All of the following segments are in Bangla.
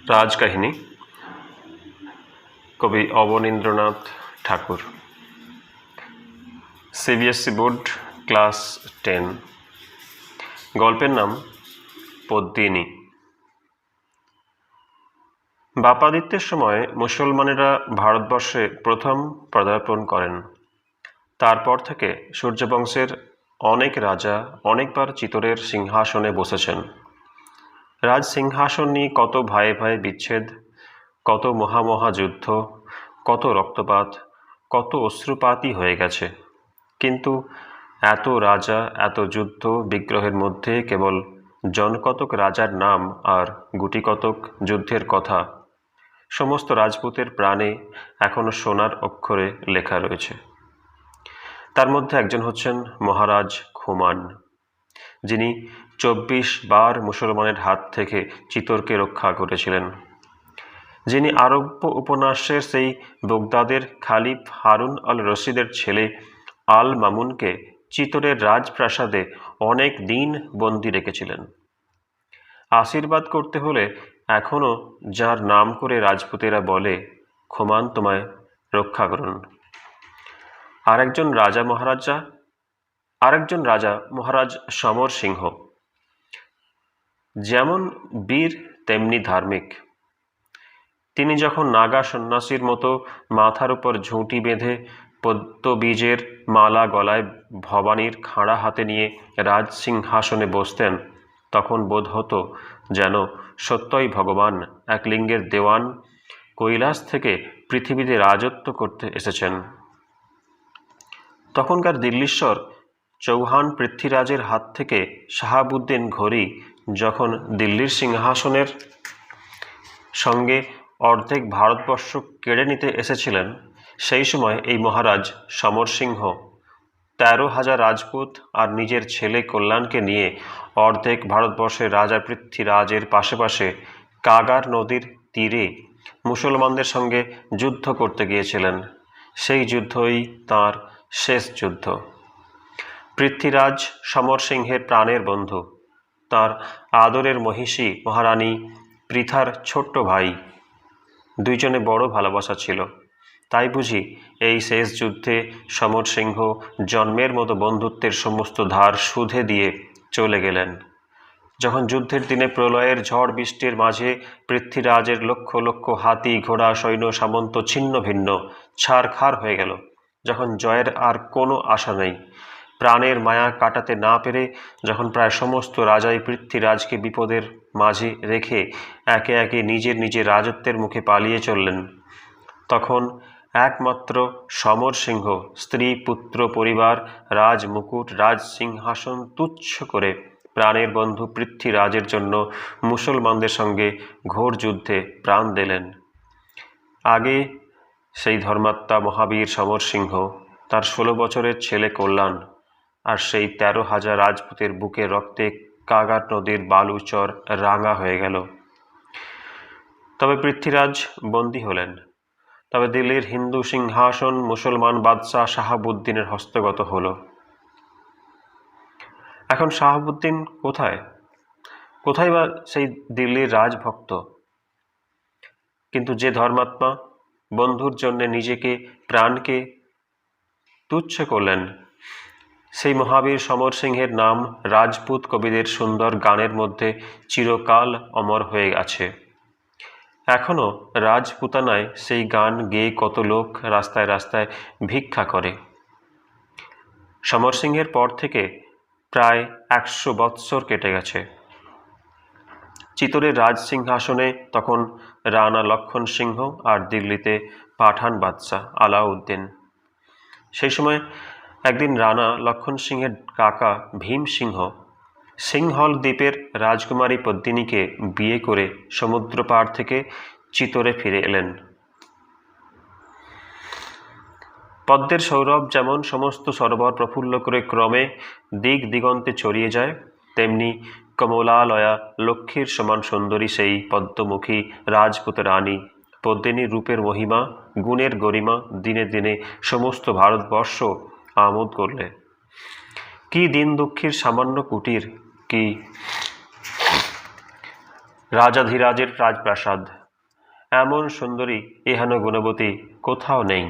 রাজকাহিনী কবি Abanindranath Thakur. CBSE board class 10। গল্পের নাম পদ্মিনী। বাপাদিত্যের সময় মুসলমানেরা ভারতবর্ষে প্রথম পদার্পণ করেন। তারপর থেকে সূর্যবংশের অনেক রাজা অনেকবার চিতোরের সিংহাসনে বসেছেন। রাজ সিংহাসন নিয়ে কত ভাইয়ে ভাইয়ে বিচ্ছেদ, কত মহামহা যুদ্ধ, কত রক্তপাত, কত অশ্রুপাতই হয়ে গেছে। কিন্তু এত রাজা, এত যুদ্ধ বিগ্রহের মধ্যে কেবল জনকতক রাজার নাম আর গুটিকতক যুদ্ধের কথা সমস্ত রাজপুতের প্রাণে এখনো সোনার অক্ষরে লেখা রয়েছে। তার মধ্যে একজন হচ্ছেন মহারাজ খুমান, যিনি 24 বার মুসলমানের হাত থেকে চিতোরকে রক্ষা করেছিলেন, যিনি আরব্য উপন্যাসের সেই বগদাদের খালিফ হারুন আল রশিদের ছেলে আল মামুনকে চিতোরের রাজপ্রাসাদে অনেক দিন বন্দি রেখেছিলেন। আশীর্বাদ করতে হলে এখনও যার নাম করে রাজপুতেরা বলে, খুমান তোমায় রক্ষা করুন। আরেকজন রাজা মহারাজ সমর সিংহ, যেমন বীর তেমনি ধার্মিক। তিনি যখন নাগা সন্ন্যাসীর মতো মাথার উপর ঝুঁটি বেঁধে পদ্মবীজের মালা গলায় ভবানীর খাঁড়া হাতে নিয়ে রাজ সিংহাসনে বসতেন, তখন বোধ হতো যেন সত্যই ভগবান এক লিঙ্গের দেওয়ান কৈলাস থেকে পৃথিবীতে রাজত্ব করতে এসেছেন। তখনকার দিল্লীশ্বর চৌহান পৃথ্বীরাজের হাত থেকে শাহাবুদ্দিন ঘোরি যখন দিল্লির সিংহাসনের সঙ্গে অর্ধেক ভারতবর্ষ কেড়ে নিতে এসেছিলেন, সেই সময় এই মহারাজ সমর সিংহ 13,000 রাজপুত আর নিজের ছেলে কল্যাণকে নিয়ে অর্ধেক ভারতবর্ষের রাজা পৃথ্বীরাজের পাশে পাশে কাগার নদীর তীরে মুসলমানদের সঙ্গে যুদ্ধ করতে গিয়েছিলেন। সেই যুদ্ধই তাঁর শেষ যুদ্ধ। পৃথ্বীরাজ সমর সিংহের প্রাণের বন্ধু, তাঁর আদরের মহিষী মহারানী পৃথার ছোট্ট ভাই। দুইজনে বড় ভালোবাসা ছিল। তাই বুঝি এই শেষ যুদ্ধে সমর সিংহ জন্মের মতো বন্ধুত্বের সমস্ত ধার সুধে দিয়ে চলে গেলেন। যখন যুদ্ধের দিনে প্রলয়ের ঝড় বৃষ্টির মাঝে পৃথ্বীরাজের লক্ষ লক্ষ হাতি ঘোড়া সৈন্য সামন্ত ছিন্ন ভিন্ন ছারখার হয়ে গেল, যখন জয়ের আর কোনো আশা নেই, প্রাণের মায়া কাটাতে না পেরে যখন প্রায় সমস্ত রাজাই পৃথ্বীরাজকে বিপদের মাঝে রেখে একে একে নিজের নিজের রাজত্বের মুখে পালিয়ে চললেন, তখন একমাত্র সমর সিংহ স্ত্রী পুত্র পরিবার রাজ মুকুট রাজ সিংহাসন তুচ্ছ করে প্রাণের বন্ধু পৃথ্বীরাজের জন্য মুসলমানদের সঙ্গে ঘোর যুদ্ধে প্রাণ দিলেন। আগে সেই ধর্মাত্মা মহাবীর সমর সিংহ, তার 16 বছরের ছেলে কল্যাণ, আর সেই 13,000 রাজপুতের বুকে রক্তে কাগার নদীর বালুচর রাঙা হয়ে গেল। তবে পৃথ্বীরাজ বন্দী হলেন। তবে দিল্লির হিন্দু সিংহাসন মুসলমান বাদশাহ শাহাবুদ্দিনের হস্তগত হলো। এখন শাহাবুদ্দিন কোথায় বা সেই দিল্লির রাজভক্ত? কিন্তু যে ধর্মাত্মা বন্ধুর জন্য নিজেকে প্রাণকে তুচ্ছ করলেন, সেই মহাবীর সমর সিংহের নাম রাজপুত কবিদের সুন্দর গানের মধ্যে চিরকাল অমর হয়ে আছে। এখনও রাজপুতানায় সেই গান গেয়ে কত লোক রাস্তায় রাস্তায় ভিক্ষা করে। সমর সিংহের পর থেকে প্রায় 100 বৎসর কেটে গেছে। চিতোরের রাজ সিংহাসনে তখন রানা লক্ষণ সিংহ আর দিল্লিতে পাঠান বাদশাহ আলাউদ্দিন। সেই সময় একদিন রানা লক্ষণ সিংহের কাকা ভীম সিংহ সিংহল দ্বীপের রাজকুমারী পদ্মিনীকে বিয়ে করে সমুদ্র পাড় থেকে চিতোরে ফিরে এলেন। পদ্মের সৌরভ যেমন সমস্ত সরোবর প্রফুল্ল করে ক্রমে দিক দিগন্তে ছড়িয়ে যায়, তেমনি কমলালয়া লক্ষ্মীর সমান সুন্দরী সেই পদ্মমুখী রাজপুত রানী পদ্মিনীর রূপের মহিমা গুণের গরিমা দিনে দিনে সমস্ত ভারতবর্ষ আমোদ করলে। কি দিন দুঃখীর সামান্য কুটির, কি রাজাধিরাজের রাজপ্রাসাদ, এমন সুন্দরী এহেন গুণবতী কোথাও নেই।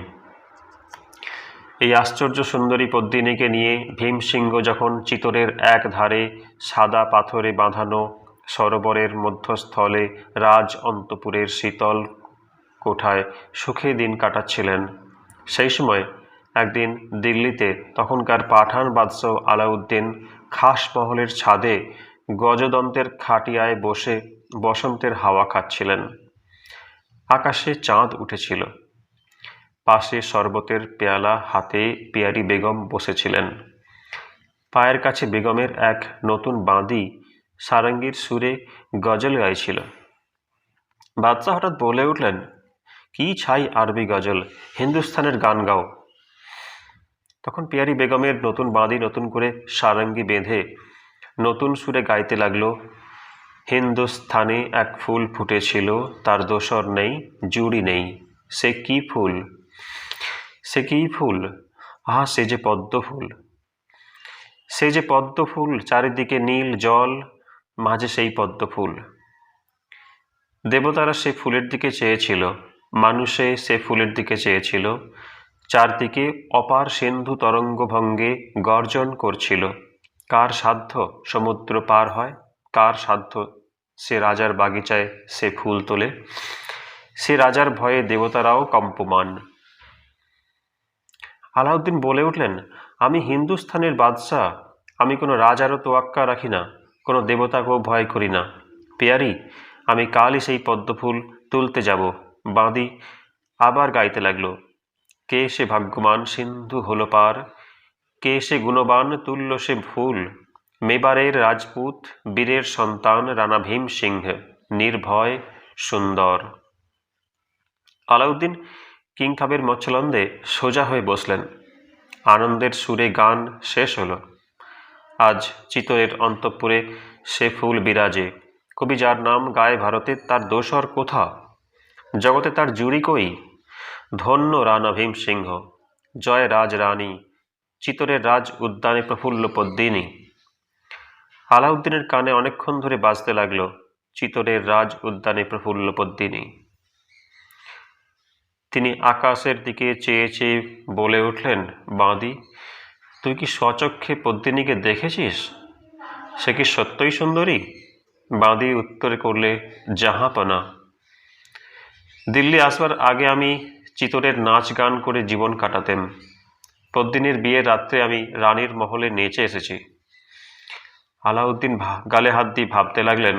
এই আশ্চর্য সুন্দরী পদ্মিনীকে নিয়ে ভীমসিংহ যখন চিতরের এক ধারে সাদা পাথরে বাঁধানো সরোবরের মধ্যস্থলে রাজ অন্তপুরের শীতল কোঠায় সুখে দিন কাটাচ্ছিলেন, সেই সময় একদিন দিল্লিতে তখনকার পাঠান বাদশাহ আলাউদ্দিন খাস মহলের ছাদে গজদন্তের খাটিয়ায় বসে বসন্তের হাওয়া খাচ্ছিলেন। আকাশে চাঁদ উঠেছিল। পাশে শরবতের পেয়ালা হাতে পিয়ারি বেগম বসেছিলেন। পায়ের কাছে বেগমের এক নতুন বাঁদি সারাঙ্গীর সুরে গজল গাইছিল। বাদশাহ হঠাৎ বলে উঠলেন, কি ছাই আরবি গজল, হিন্দুস্তানের গান গাও। তখন পিয়ারি বেগমের নতুন বাঁদি নতুন করে সারাঙ্গি বেঁধে নতুন সুরে গাইতে লাগলো, হিন্দুস্থানে এক ফুল ফুটেছিল, তার দোসর নেই, জুড়ি নেই, সে কি ফুল, সে কি ফুল, আহা সে যে পদ্ম ফুল, সে যে পদ্ম ফুল, চারিদিকে নীল জল, মাঝে সেই পদ্ম ফুল। দেবতারা সে ফুলের দিকে চেয়েছিল, মানুষে সে ফুলের দিকে চেয়েছিল, চারদিকে অপার সিন্ধু তরঙ্গ ভঙ্গে গর্জন করছিল। কার সাধ্য সমুদ্র পার হয়, কার সাধ্য সে রাজার বাগিচায় সে ফুল তোলে, সে রাজার ভয়ে দেবতারাও কম্পমান। আলাউদ্দিন বলে উঠলেন, আমি হিন্দুস্থানের বাদশাহ, আমি কোনো রাজারও তোয়াক্কা রাখি না, কোনো দেবতাকেও ভয় করি না। পেয়ারি, আমি কালই সেই পদ্মফুল তুলতে যাব। বাঁধি আবার গাইতে লাগলো, কে সে ভাগ্যবান সিন্ধু হলো পার, কে সে গুণবান তুল্য সে ফুল, মেবারের রাজপুত বীরের সন্তান রানা ভীম সিংহ, নির্ভয় সুন্দর। আলাউদ্দিন কিংখাবের মচ্ছলন্দে সোজা হয়ে বসলেন। আনন্দের সুরে গান শেষ হলো। আজ চিতরের অন্তঃপুরে সে ফুল বিরাজে, কবি যার নাম গায়ে ভারতে, তার দোসর কোথা, জগতে তার জুড়ি কই। ধন্য রানা ভীম সিংহ, জয় রাজ রানী, চিতরের রাজ উদ্যানে প্রফুল্ল পদ্মিনী। আলাউদ্দিনের কানে অনেকক্ষণ ধরে বাজতে লাগলো, চিতরের রাজ উদ্যানে প্রফুল্ল পদ্মিনী। তিনি আকাশের দিকে চেয়ে চেয়ে বলে উঠলেন, বাঁদি, তুই কি স্বচক্ষে পদ্মিনীকে দেখেছিস? সে কি সত্যই সুন্দরী? বাঁদি উত্তরে করলে, জাহাঁপনা। দিল্লি আসবার আগে আমি চিতরের নাচ গান করে জীবন কাটাতেম। পদ্মিনীর বিয়ের রাত্রে আমি রানীর মহলে নেচে এসেছি। আলাউদ্দিন গালে হাত দিয়ে ভাবতে লাগলেন।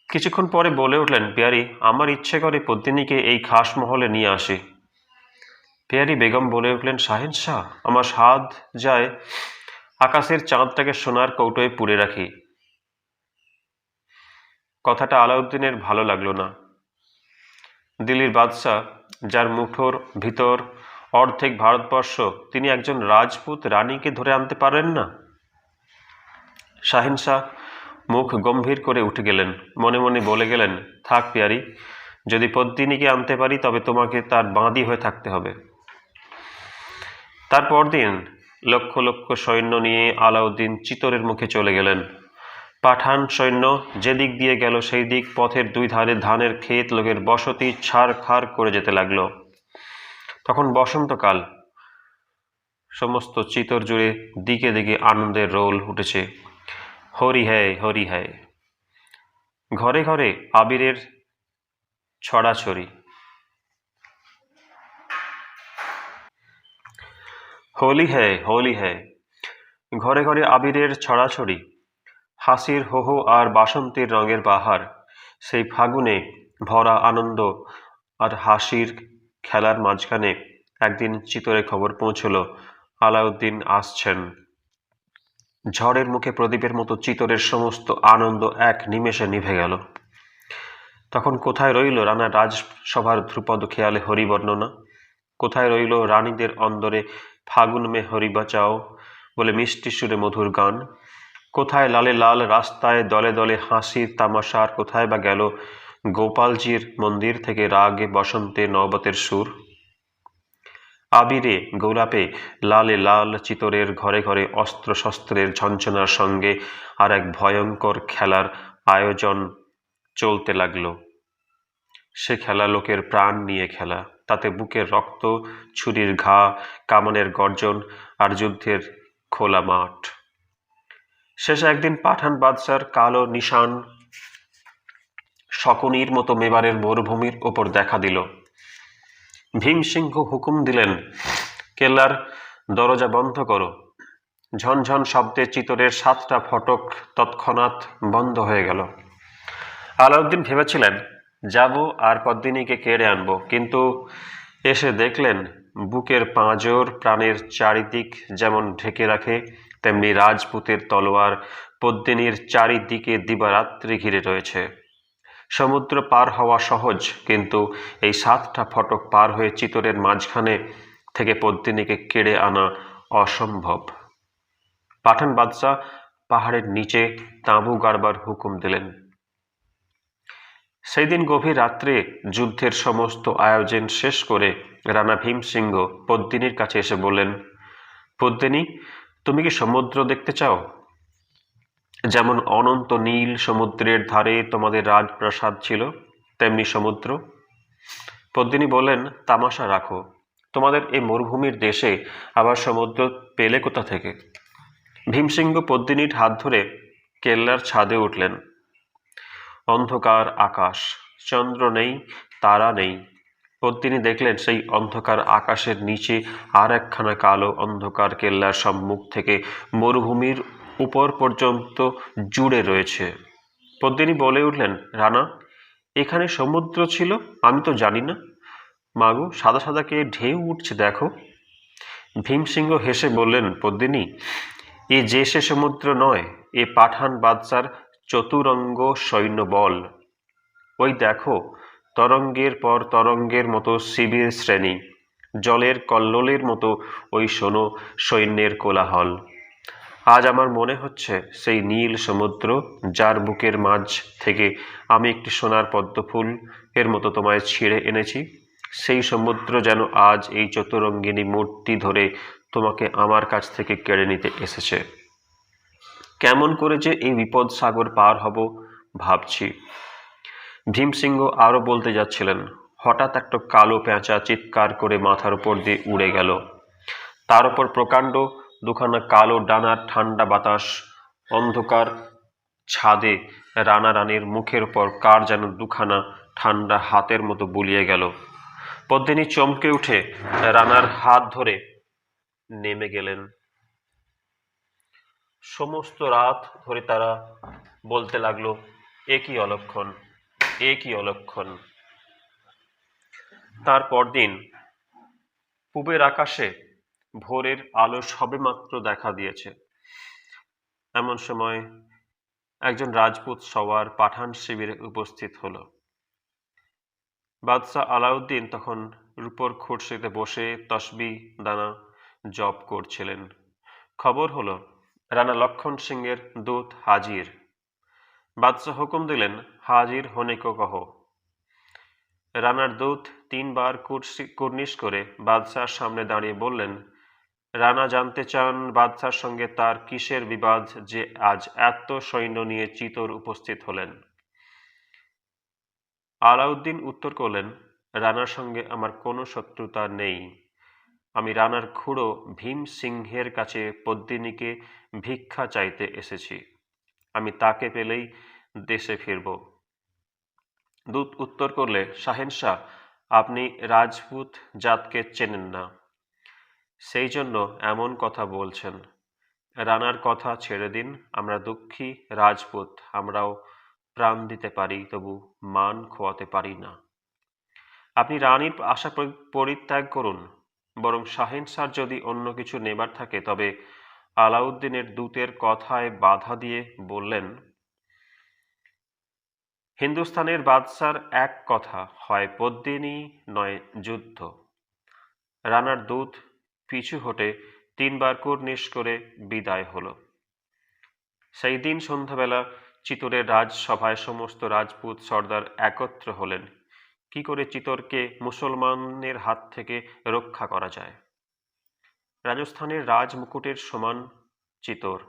কিছুক্ষণ পরে বলে উঠলেন, পেয়ারি, আমার ইচ্ছে করে পদ্মিনীকে এই খাস মহলে নিয়ে আসি। পেয়ারি বেগম বলে উঠলেন, শাহেনশাহ, আমার সাধ যায় আকাশের চাঁদটাকে সোনার কৌটোয় পুরে রাখি। কথাটা আলাউদ্দিনের ভালো লাগলো না। দিল্লির বাদশাহ, যার মুঠোর ভিতর অর্ধেক ভারতবর্ষ, তিনি একজন রাজপুত রানীকে ধরে আনতে পারেন না। শাহেনশাহ মুখ গম্ভীর করে উঠে গেলেন, মনে মনে বলে গেলেন, থাক পেয়ারি, যদি পদ্মিনীকে আনতে পারি তবে তোমাকে তার বাঁধি হয়ে থাকতে হবে। তারপর দিন লক্ষ লক্ষ সৈন্য নিয়ে আলাউদ্দিন চিতরের মুখে চলে গেলেন। পাঠান সৈন্য যেদিক দিয়ে গেল সেই দিক পথের দুই ধারে ধানের ক্ষেত, লোকের বসতি ছাড়খাড় করে যেতে লাগলো। তখন বসন্তকাল, সমস্ত চিতর জুড়ে দিকে দিকে আনন্দের রোল উঠেছে। হরি হ্যায়, হরি হ্যায়। ঘরে ঘরে আবিরের ছড়াছড়ি। হোলি হ্যায়, হোলি হ্যায়। ঘরে ঘরে আবিরের ছড়াছড়ি, হাসির হো হো আর বাসন্তীর রঙের বাহার। সেই ফাগুনে ভরা আনন্দ আর হাসির খেলার মাঝখানে একদিন চিতরে খবর পৌঁছল, আলাউদ্দিন আসছেন। ঝড়ের মুখে প্রদীপের মতো চিতরের সমস্ত আনন্দ এক নিমেষে নিভে গেল। তখন কোথায় রইল রানা রাজসভার ধ্রুপদ খেয়ালে হরি বর্ণনা? কোথায় রইল রানীদের অন্দরে ফাগুন মে হরি বাঁচাও বলে মিষ্টি সুরে মধুর গান? কোথায় লালে লাল রাস্তায় দলে দলে হাসির তামাশার? কোথায় বা গেল গোপালজির মন্দির থেকে রাগে বসন্তে নবতের সুর? আবিরে গোলাপে লালে লাল চিতরের ঘরে ঘরে অস্ত্র শস্ত্রের ঝঞ্ঝনার সঙ্গে আর এক ভয়ঙ্কর খেলার আয়োজন চলতে লাগলো। সে খেলা লোকের প্রাণ নিয়ে খেলা, তাতে বুকের রক্ত, ছুরির ঘা, কামানের গর্জন আর যুদ্ধের খোলা মাঠ। শেষে একদিন পাঠান বাদশার কালো নিশান শকুনির মতো মেবারের মরুভূমির ওপর দেখা দিল। ভীমসিংহ হুকুম দিলেন, কেল্লার দরজা বন্ধ করো। ঝনঝন শব্দে চিতরের 7টা ফটক তৎক্ষণাৎ বন্ধ হয়ে গেল। আলাউদ্দিন ভেবেছিলেন যাব আর পদ্মিনীকে কেড়ে আনবো, কিন্তু এসে দেখলেন বুকের পাঁজর প্রাণের চারিদিক যেমন ঢেকে রাখে, তেমনি রাজপুতের তলোয়ার পদ্মিনীর চারিদিকে দিবারাত্রি ঘিরে রয়েছে। সমুদ্র পার হওয়া সহজ, কিন্তু এই 7টা ফটক পার হয়ে চিতরের মাঝখানে থেকে পদ্মিনীকে কেড়ে আনা অসম্ভব। পাঠান বাদশাহ পাহাড়ের নিচে তাঁবু গাড়বার হুকুম দিলেন। সেই দিন গভীর রাত্রে যুদ্ধের সমস্ত আয়োজন শেষ করে রানা ভীমসিংহ পদ্মিনীর কাছে এসে বললেন, পদ্মিনী, তুমি কি সমুদ্র দেখতে চাও? যেমন অনন্ত নীল সমুদ্রের ধারে তোমাদের রাজপ্রাসাদ ছিল, তেমনি সমুদ্র। পদ্মিনী বললেন, তামাশা রাখো, তোমাদের এই মরুভূমির দেশে আবার সমুদ্র পেলে কোথা থেকে? ভীমসিংহ পদ্মিনীর হাত ধরে কেল্লার ছাদে উঠলেন। অন্ধকার আকাশ, চন্দ্র নেই, তারা নেই। পদ্মিনী দেখলেন সেই অন্ধকার আকাশের নিচে আর একখানা কালো অন্ধকার কেল্লার সম্মুখ থেকে মরুভূমির উপর পর্যন্ত জুড়ে রয়েছে। পদ্মিনী বলে উঠলেন, রানা, এখানে সমুদ্র ছিল? আমি তো জানি না। মাগো, সাদা সাদা কে ঢেউ উঠছে দেখো। ভীমসিংহ হেসে বললেন, পদ্মিনী, এ যে সে সমুদ্র নয়, এ পাঠান বাদশার চতুরঙ্গ সৈন্যবল। ওই দেখো, তরঙ্গের পর তরঙ্গের মতো শিবির শ্রেণী, জলের কল্লোলের মতো ওই শোনো সৈন্যের কোলাহল। আজ আমার মনে হচ্ছে সেই নীল সমুদ্র, যার বুকের মাঝ থেকে আমি একটি সোনার পদ্মফুল এর মতো তোমায় ছিঁড়ে এনেছি, সেই সমুদ্র যেন আজ এই চতুরঙ্গিনী মূর্তি ধরে তোমাকে আমার কাছ থেকে কেড়ে নিতে এসেছে। কেমন করে যে এই বিপদ সাগর পার হব ভাবছি। ভীমসিংহ আরো বলতে যাচ্ছিলেন, হঠাৎ একটা কালো পেঁচা চিৎকার করে মাথার উপর দিয়ে উড়ে গেল। তার উপর প্রকাণ্ড দুখানা কালো ডানার ঠান্ডা বাতাস অন্ধকার ছাদে রানা রানীর মুখের উপর কার যেন দুখানা ঠান্ডা হাতের মতো বুলিয়ে গেল। পদ্মিনী চমকে উঠে রানার হাত ধরে নেমে গেলেন। সমস্ত রাত ধরে তারা বলতে লাগলো, এ কি অলক্ষণ, এ কি অলক্ষণ। তারপর দিন পূবের আকাশে ভোরের আলো সবেমাত্র দেখা দিয়েছে। এমন সময় একজন রাজপুত সওয়ার পাঠান শিবিরে উপস্থিত হলো। বাদশাহ আলাউদ্দিন তখন রূপোর খুরশিতে বসে তসবিহ দানা জপ করছিলেন। খবর হলো রানা লক্ষণ সিংয়ের দূত হাজির। বাদশাহ হুকুম দিলেন, হাজির হোনে কো কহো। রানার দূত 3 বার কুর্নিশ করে বাদশাহর সামনে দাঁড়িয়ে বললেন, রানা জানতে চান বাদশার সঙ্গে তার কিসের বিবাদ যে আজ এত সৈন্য নিয়ে চিতোর উপস্থিত হলেন। আলাউদ্দিন উত্তর করলেন, রানার সঙ্গে আমার কোনো শত্রুতা নেই। আমি রানার খুড়ো ভীম সিংহের কাছে পদ্মিনীকে ভিক্ষা চাইতে এসেছি। আমি তাকে পেলেই দেশে ফিরব। দূত উত্তর করলে, শাহেনশাহ, আপনি রাজপুত জাতকে চেনেন না, সেই জন্য এমন কথা বলছেন। রানার কথা ছেড়ে দিন, আমরা দুঃখী রাজপুত, আমরাও প্রাণ দিতে পারি, তবু মান খোয়াতে পারি না। আপনি রানীর আশা পরিত্যাগ করুন। বরং শাহেনশাহর যদি অন্য কিছু নেবার থাকে তবে আলাউদ্দিনের দূতের কথায় বাধা দিয়ে বললেন, হিন্দুস্তানের বাদশার এক কথা, হয় পদ্মিনী নয় যুদ্ধ। রানার দূত পিছু হটে 3 বার কুর্নিশ করে বিদায় হলো। সেই দিন সন্ধ্যাবেলা চিতোরের রাজসভায় সমস্ত রাজপুত সর্দার একত্র হলেন। কি করে চিতোরকে মুসলমানের হাত থেকে রক্ষা করা যায়। রাজস্থানের রাজমুকুটের সমান চিতোর।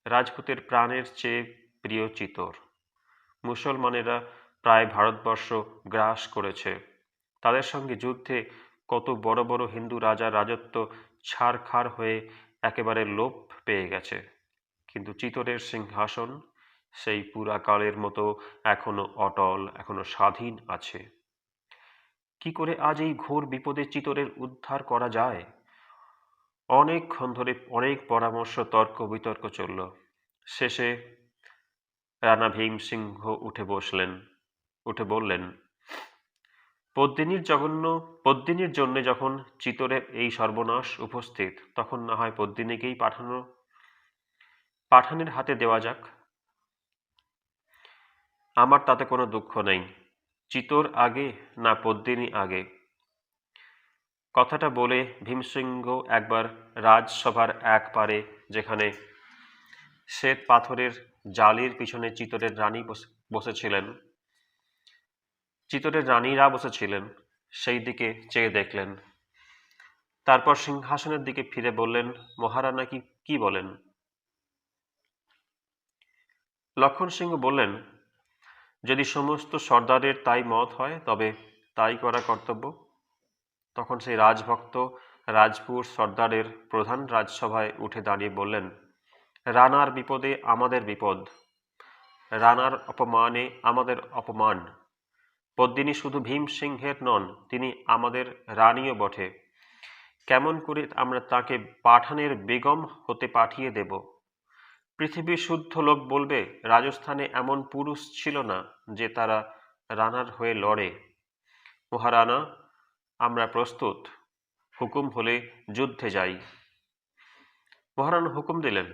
রাজপুতের প্রাণের চেয়ে প্রিয় চিতর। মুসলমানেরা প্রায় ভারতবর্ষ গ্রাস করেছে। তাদের সঙ্গে যুদ্ধে কত বড় বড় হিন্দু রাজার রাজত্ব ছারখার হয়ে একেবারে লোপ পেয়ে গেছে, কিন্তু চিতরের সিংহাসন সেই পুরাকালের মতো এখনো অটল, এখনো স্বাধীন আছে। কি করে আজ এই ঘোর বিপদে চিতরের উদ্ধার করা যায়? অনেকক্ষণ ধরে অনেক পরামর্শ, তর্ক বিতর্ক চলল। শেষে রানা ভীম সিংহ উঠে বললেন, পদ্মিনীর জন্য যখন চিতরের এই সর্বনাশ উপস্থিত, তখন না হয় পদ্মিনীকেই পাঠানের হাতে দেওয়া যাক। আমার তাতে কোনো দুঃখ নেই। চিতর আগে না পদ্মিনী আগে? কথাটা বলে ভীমসিংহ একবার রাজসভার এক পারে, যেখানে শ্বেত পাথরের জালির পিছনে চিতরের রানীরা বসেছিলেন, সেই দিকে চেয়ে দেখলেন। তারপর সিংহাসনের দিকে ফিরে বললেন, মহারানা কি বলেন? লক্ষণ সিংহ বললেন, যদি সমস্ত সর্দারের তাই মত হয় তবে তাই করা কর্তব্য। তখন সেই রাজভক্ত রাজপুর সর্দারের প্রধান রাজসভায় উঠে দাঁড়িয়ে বললেন, রানার বিপদে আমাদের বিপদ, রানার অপমানে আমাদের অপমান। পদ্মিনী শুধু ভীম সিংহের নন, তিনি আমাদের রানীও বটে। কেমন করে আমরা তাকে পাঠানের বেগম হতে পাঠিয়ে দেব? পৃথিবীর শুদ্ধ লোক বলবে রাজস্থানে এমন পুরুষ ছিল না যে তারা রানার হয়ে লড়ে। মহারানা, আমরা প্রস্তুত, হুকুম হলে যুদ্ধে যাই। মহারানা হুকুম দিলেন,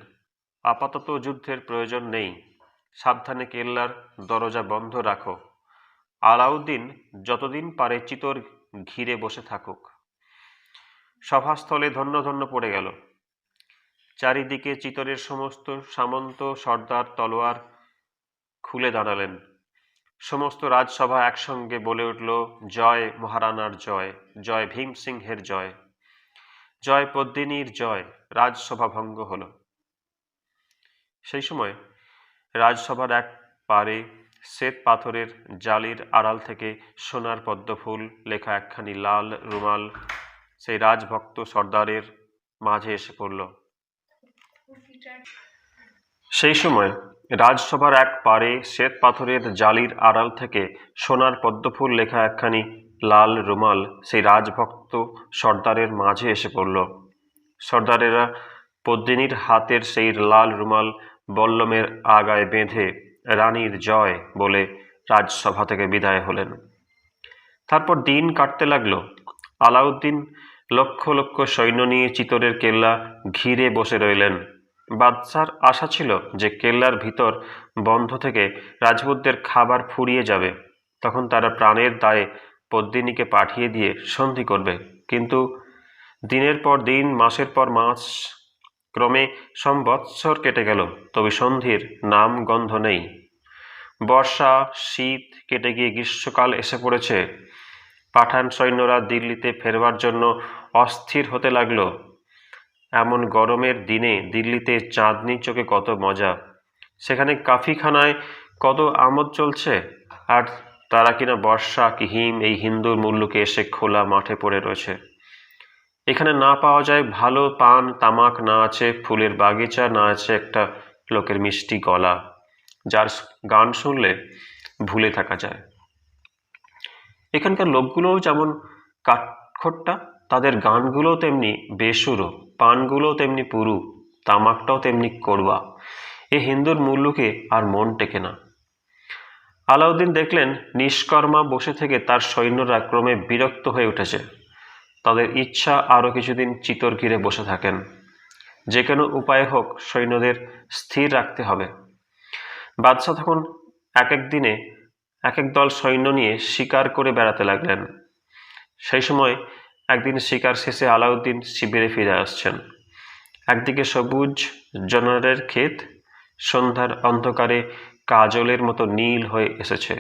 আপাতত যুদ্ধের প্রয়োজন নেই, সাবধানে কেল্লার দরজা বন্ধ রাখো। আলাউদ্দিন যতদিন পারে চিতর ঘিরে বসে থাকুক। সভাস্থলে ধন্য ধন্য পড়ে গেল। চারিদিকে চিতরের সমস্ত সামন্ত সর্দার তলোয়ার খুলে দাঁড়ালেন। সমস্ত রাজসভা একসঙ্গে বলে উঠল, জয় মহারানার জয়, জয় ভীম সিংহের জয়, জয় পদ্মিনীর জয়। রাজসভা ভঙ্গ হল। সেই সময় রাজসভার এক পারে শ্বেত পাথরের জালির আড়াল থেকে সোনার পদ্মফুল লেখা একখানি লাল রুমাল সেই রাজভক্ত সর্দারের মাঝে এসে পড়ল। সেই সময় রাজসভার এক পারে শ্বেত পাথরের জালির আড়াল থেকে সোনার পদ্মফুল লেখা একখানি লাল রুমাল সেই রাজভক্ত সর্দারের মাঝে এসে পড়ল। সর্দারেরা পদ্মিনীর হাতের সেই লাল রুমাল বল্লমের আগায় বেঁধে রানীর জয় বলে রাজসভা থেকে বিদায় হলেন। তারপর দিন কাটতে লাগলো। আলাউদ্দিন লক্ষ লক্ষ সৈন্য নিয়ে চিতরের কেল্লা ঘিরে বসে রইলেন। বাদশার আশা ছিল যে কেল্লার ভিতর বন্ধ থেকে রাজপুতদের খাবার ফুরিয়ে যাবে, তখন তারা প্রাণের দায়ে পদ্মিনীকে পাঠিয়ে দিয়ে সন্ধি করবে। কিন্তু দিনের পর দিন, মাসের পর মাস, ক্রমে সম্বৎসর কেটে গেল, তবে সন্ধির নাম গন্ধ নেই। বর্ষা শীত কেটে গিয়ে গ্রীষ্মকাল এসে পড়েছে। পাঠান সৈন্যরা দিল্লিতে ফেরবার জন্য অস্থির হতে লাগলো। এমন গরমের দিনে দিল্লিতে চাঁদনি চোখে কত মজা, সেখানে কাফিখানায় কত আমোদ চলছে, আর তারা কিনা বর্ষা কি হিম এই হিন্দুর মুল্লুকে এসে খোলা মাঠে পড়ে রয়েছে। এখানে না পাওয়া যায় ভালো পান তামাক, না আছে ফুলের বাগিচা, না আছে একটা লোকের মিষ্টি গলা যার গান শুনলে ভুলে থাকা যায়। এখানকার লোকগুলোও যেমন কাঠখোট্টা, তাদের গানগুলোও তেমনি বেসুরো, পানগুলোও তেমনি পুরু, তামাকটাও তেমনি করুয়া। এ হিন্দুর মুল্লুকে আর মন টেকে না। আলাউদ্দিন দেখলেন নিষ্কর্মা বসে থেকে তার সৈন্যরা ক্রমে বিরক্ত হয়ে উঠেছে। তাদের ইচ্ছা আরও কিছুদিন চিতর ঘিরে বসে থাকেন। যে কোনো উপায়ে হোক সৈন্যদের স্থির রাখতে হবে। বাদশাহ তখন এক এক দিনে এক এক দল সৈন্য নিয়ে শিকার করে বেড়াতে লাগলেন। সেই সময় একদিন শিকার শেষে আলাউদ্দিন শিবিরে ফিরে আসছেন। একদিকে সবুজ জনারের ক্ষেত সন্ধ্যার অন্ধকারে কাজলের মতো নীল হয়ে এসেছে,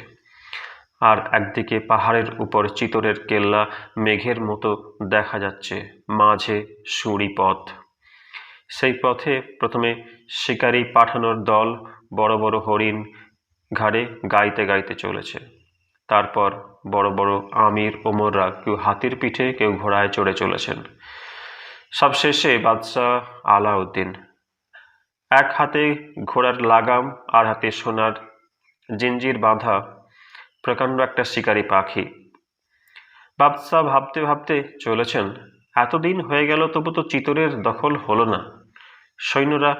আর একদিকে পাহাড়ের উপর চিতরের কেল্লা মেঘের মতো দেখা যাচ্ছে, মাঝে সুড়ি পথ। সেই পথে প্রথমে শিকারি পাঠানোর দল বড় বড় হরিণ ঘাড়ে গাইতে গাইতে চলেছে। তারপর বড় বড় আমির ওমররা কেউ হাতির পিঠে কেউ ঘোড়ায় চড়ে চলেছেন। সবশেষে বাদশাহ আলাউদ্দিন, এক হাতে ঘোড়ার লাগাম আর হাতে সোনার জিঞ্জির বাঁধা প্রকাণ্ড একটা শিকারী পাখি। বাদশাহ ভাবতে ভাবতে চলেছেন, এতদিন হয়ে গেল তবু তো চিতরের দখল হলো না। সৈন্যরা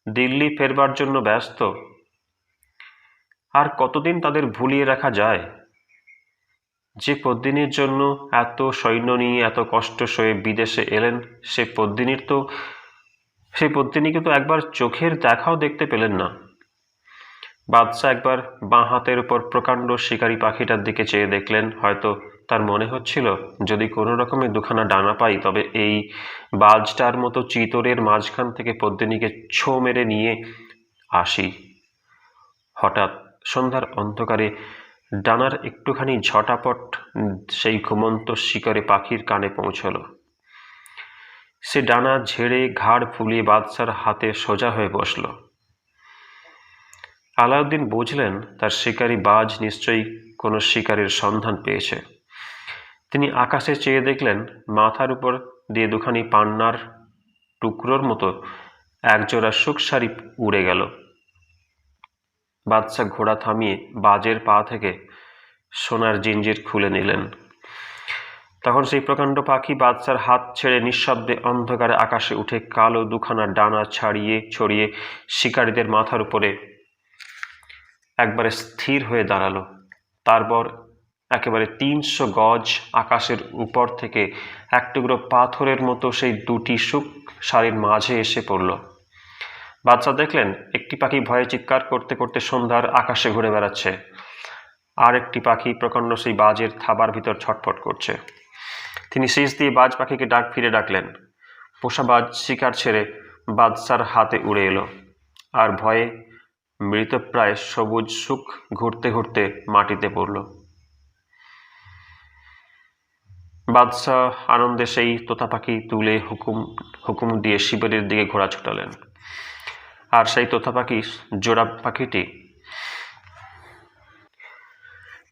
দিল্লি ফেরবার জন্য ব্যস্ত, আর কতদিন তাদের ভুলিয়ে রাখা যায়? যে পদ্মিনীর জন্য এত সৈন্য নিয়ে এত কষ্ট সয়ে বিদেশে এলেন, সেই পদ্মিনীকে তো একবার চোখের দেখাও দেখতে পেলেন না। বাদশাহ একবার বাঁ হাতের উপর প্রকাণ্ড শিকারী পাখিটার দিকে চেয়ে দেখলেন। হয়তো তার মনে হচ্ছিল, যদি কোনো রকমে দুখানা ডানা পাই তবে এই বাজটার মতো চিতরের মাঝখান থেকে পদ্মিনীকে ছো মেরে নিয়ে আসি। হঠাৎ সন্ধ্যার অন্ধকারে ডানার একটুখানি ঝটাপট সেই ঘুমন্ত শিকারে পাখির কানে পৌঁছল। সে ডানা ঝেড়ে ঘাড় ফুলিয়ে বাদশার হাতে সোজা হয়ে বসল। আলাউদ্দিন বুঝলেন, তার শিকারী বাজ নিশ্চয়ই কোনো শিকারের সন্ধান পেয়েছে। তিনি আকাশে চেয়ে দেখলেন, মাথার উপর দিয়ে দুখানি পান্নার টুকরোর মতো একজোড়া সুখসারি উড়ে গেল। বাদশাহ ঘোড়া থামিয়ে বাজের পা থেকে সোনার জিঞ্জির খুলে নিলেন। তখন সেই প্রকাণ্ড পাখি বাদশার হাত ছেড়ে নিঃশব্দে অন্ধকারে আকাশে উঠে কালো দুখানা ডানা ছড়িয়ে শিকারীদের মাথার উপরে একবারে স্থির হয়ে দাঁড়ালো। তারপর একেবারে 300 গজ আকাশের উপর থেকে এক টুকরো পাথরের মতো সেই দুটি সুখ সারির মাঝে এসে পড়ল। বাদশাহ দেখলেন, একটি পাখি ভয়ে চিৎকার করতে করতে সন্ধ্যার আকাশে ঘুরে বেড়াচ্ছে, আর একটি পাখি প্রকাণ্ড সেই বাজের থাবার ভিতর ছটফট করছে। তিনি শীষ দিয়ে বাজ পাখিকে ফিরে ডাকলেন। পোষা বাজ শিকার ছেড়ে বাদশার হাতে উড়ে এলো, আর ভয়ে মৃতপ্রায় সবুজ সুখ ঘুরতে ঘুরতে মাটিতে পড়ল। বাদশাহ আনন্দে সেই তোতা পাখি তুলে হুকুম দিয়ে শিবিরের দিকে ঘোড়া ছুটালেন। আর সেই তোতা পাখি জোড়া পাখিটি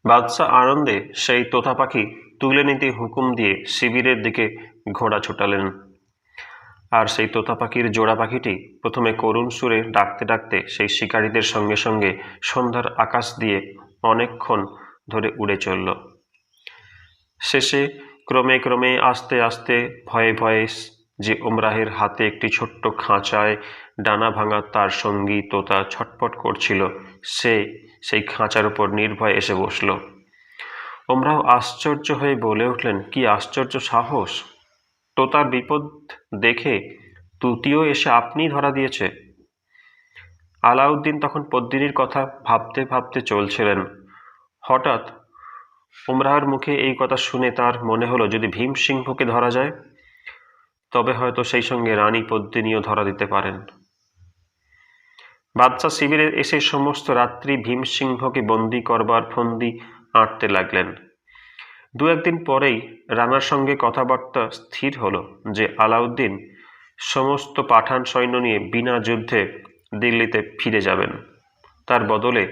বাদশাহ আনন্দে সেই তোতা পাখি তুলে নিতে হুকুম দিয়ে শিবিরের দিকে ঘোড়া ছুটালেন। আর সেই তোতা পাখির জোড়া পাখিটি প্রথমে করুণ সুরে ডাকতে ডাকতে সেই শিকারীদের সঙ্গে সঙ্গে সন্ধ্যার আকাশ দিয়ে অনেকক্ষণ ধরে উড়ে চলল। শেষে ক্রমে ক্রমে আস্তে আস্তে ভয়ে ভয়ে যে ওমরাহের হাতে একটি ছোট্ট খাঁচায় ডানা ভাঙা তার সঙ্গী তোতা ছটপট করছিল, সেই খাঁচার উপর নির্ভয়ে এসে বসল। ওমরাহ আশ্চর্য হয়ে বলে উঠলেন, কি আশ্চর্য সাহস! তোতার বিপদ দেখে তুতিও এসে আপনি ধরা দিয়েছে। আলাউদ্দিন তখন পদ্মিনীর কথা ভাবতে ভাবতে চলছিলেন। হঠাৎ ওমরাহের মুখে এই কথা শুনে তার মনে হলো, যদি ভীমসিংহকে ধরা যায় তবে হয়তো সেই সঙ্গে রানী পদ্মিনীও ধরা দিতে পারেন। বাদশাহ শিবিরে এসে সমস্ত রাত্রি ভীমসিংহকে বন্দি করবার ফন্দি আঁটতে লাগলেন। দু একদিন পরেই রানার সঙ্গে কথাবার্তা স্থির হলো যে আলাউদ্দিন সমস্ত পাঠান সৈন্য নিয়ে বিনা যুদ্ধে দিল্লিতে ফিরে যাবেন। তার বদলে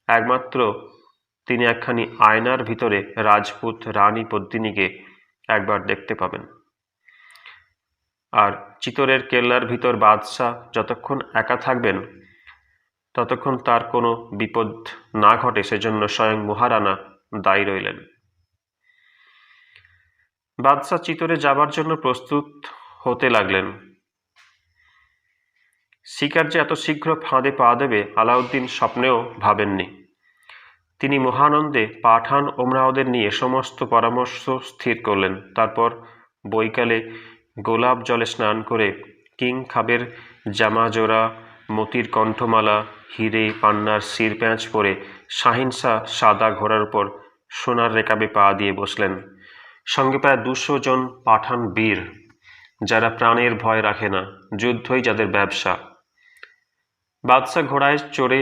একমাত্র তিনি একখানি আয়নার ভিতরে রাজপুত রানী পদ্মিনীকে একবার দেখতে পাবেন। আর চিতরের কেল্লার ভিতর বাদশাহ যতক্ষণ একা থাকবেন ততক্ষণ তার কোনো বিপদ না ঘটে, সেজন্য স্বয়ং মহারানা দায়ী রইলেন। বাদশাহ চিতরে যাবার জন্য প্রস্তুত হতে লাগলেন। শিকার যে এত শীঘ্র ফাঁদে পা দেবে আলাউদ্দিন স্বপ্নেও ভাবেননি। তিনি মহানন্দে পাঠান ওমরাওদের নিয়ে সমস্ত পরামর্শ স্থির করলেন। তারপর বৈকালে গোলাপ জলে স্নান করে কিং খাবের জামাজোড়া, মতির কণ্ঠমালা, হিরে পান্নার শির প্যাঁচ পরে শাহিনশা সাদা ঘোড়ার উপর সোনার রেকাবে পা দিয়ে বসলেন। সঙ্গে প্রায় 200 জন পাঠান বীর, যারা প্রাণের ভয় রাখে না, যুদ্ধই যাদের ব্যবসা। বাদশাহ ঘোড়ায় চড়ে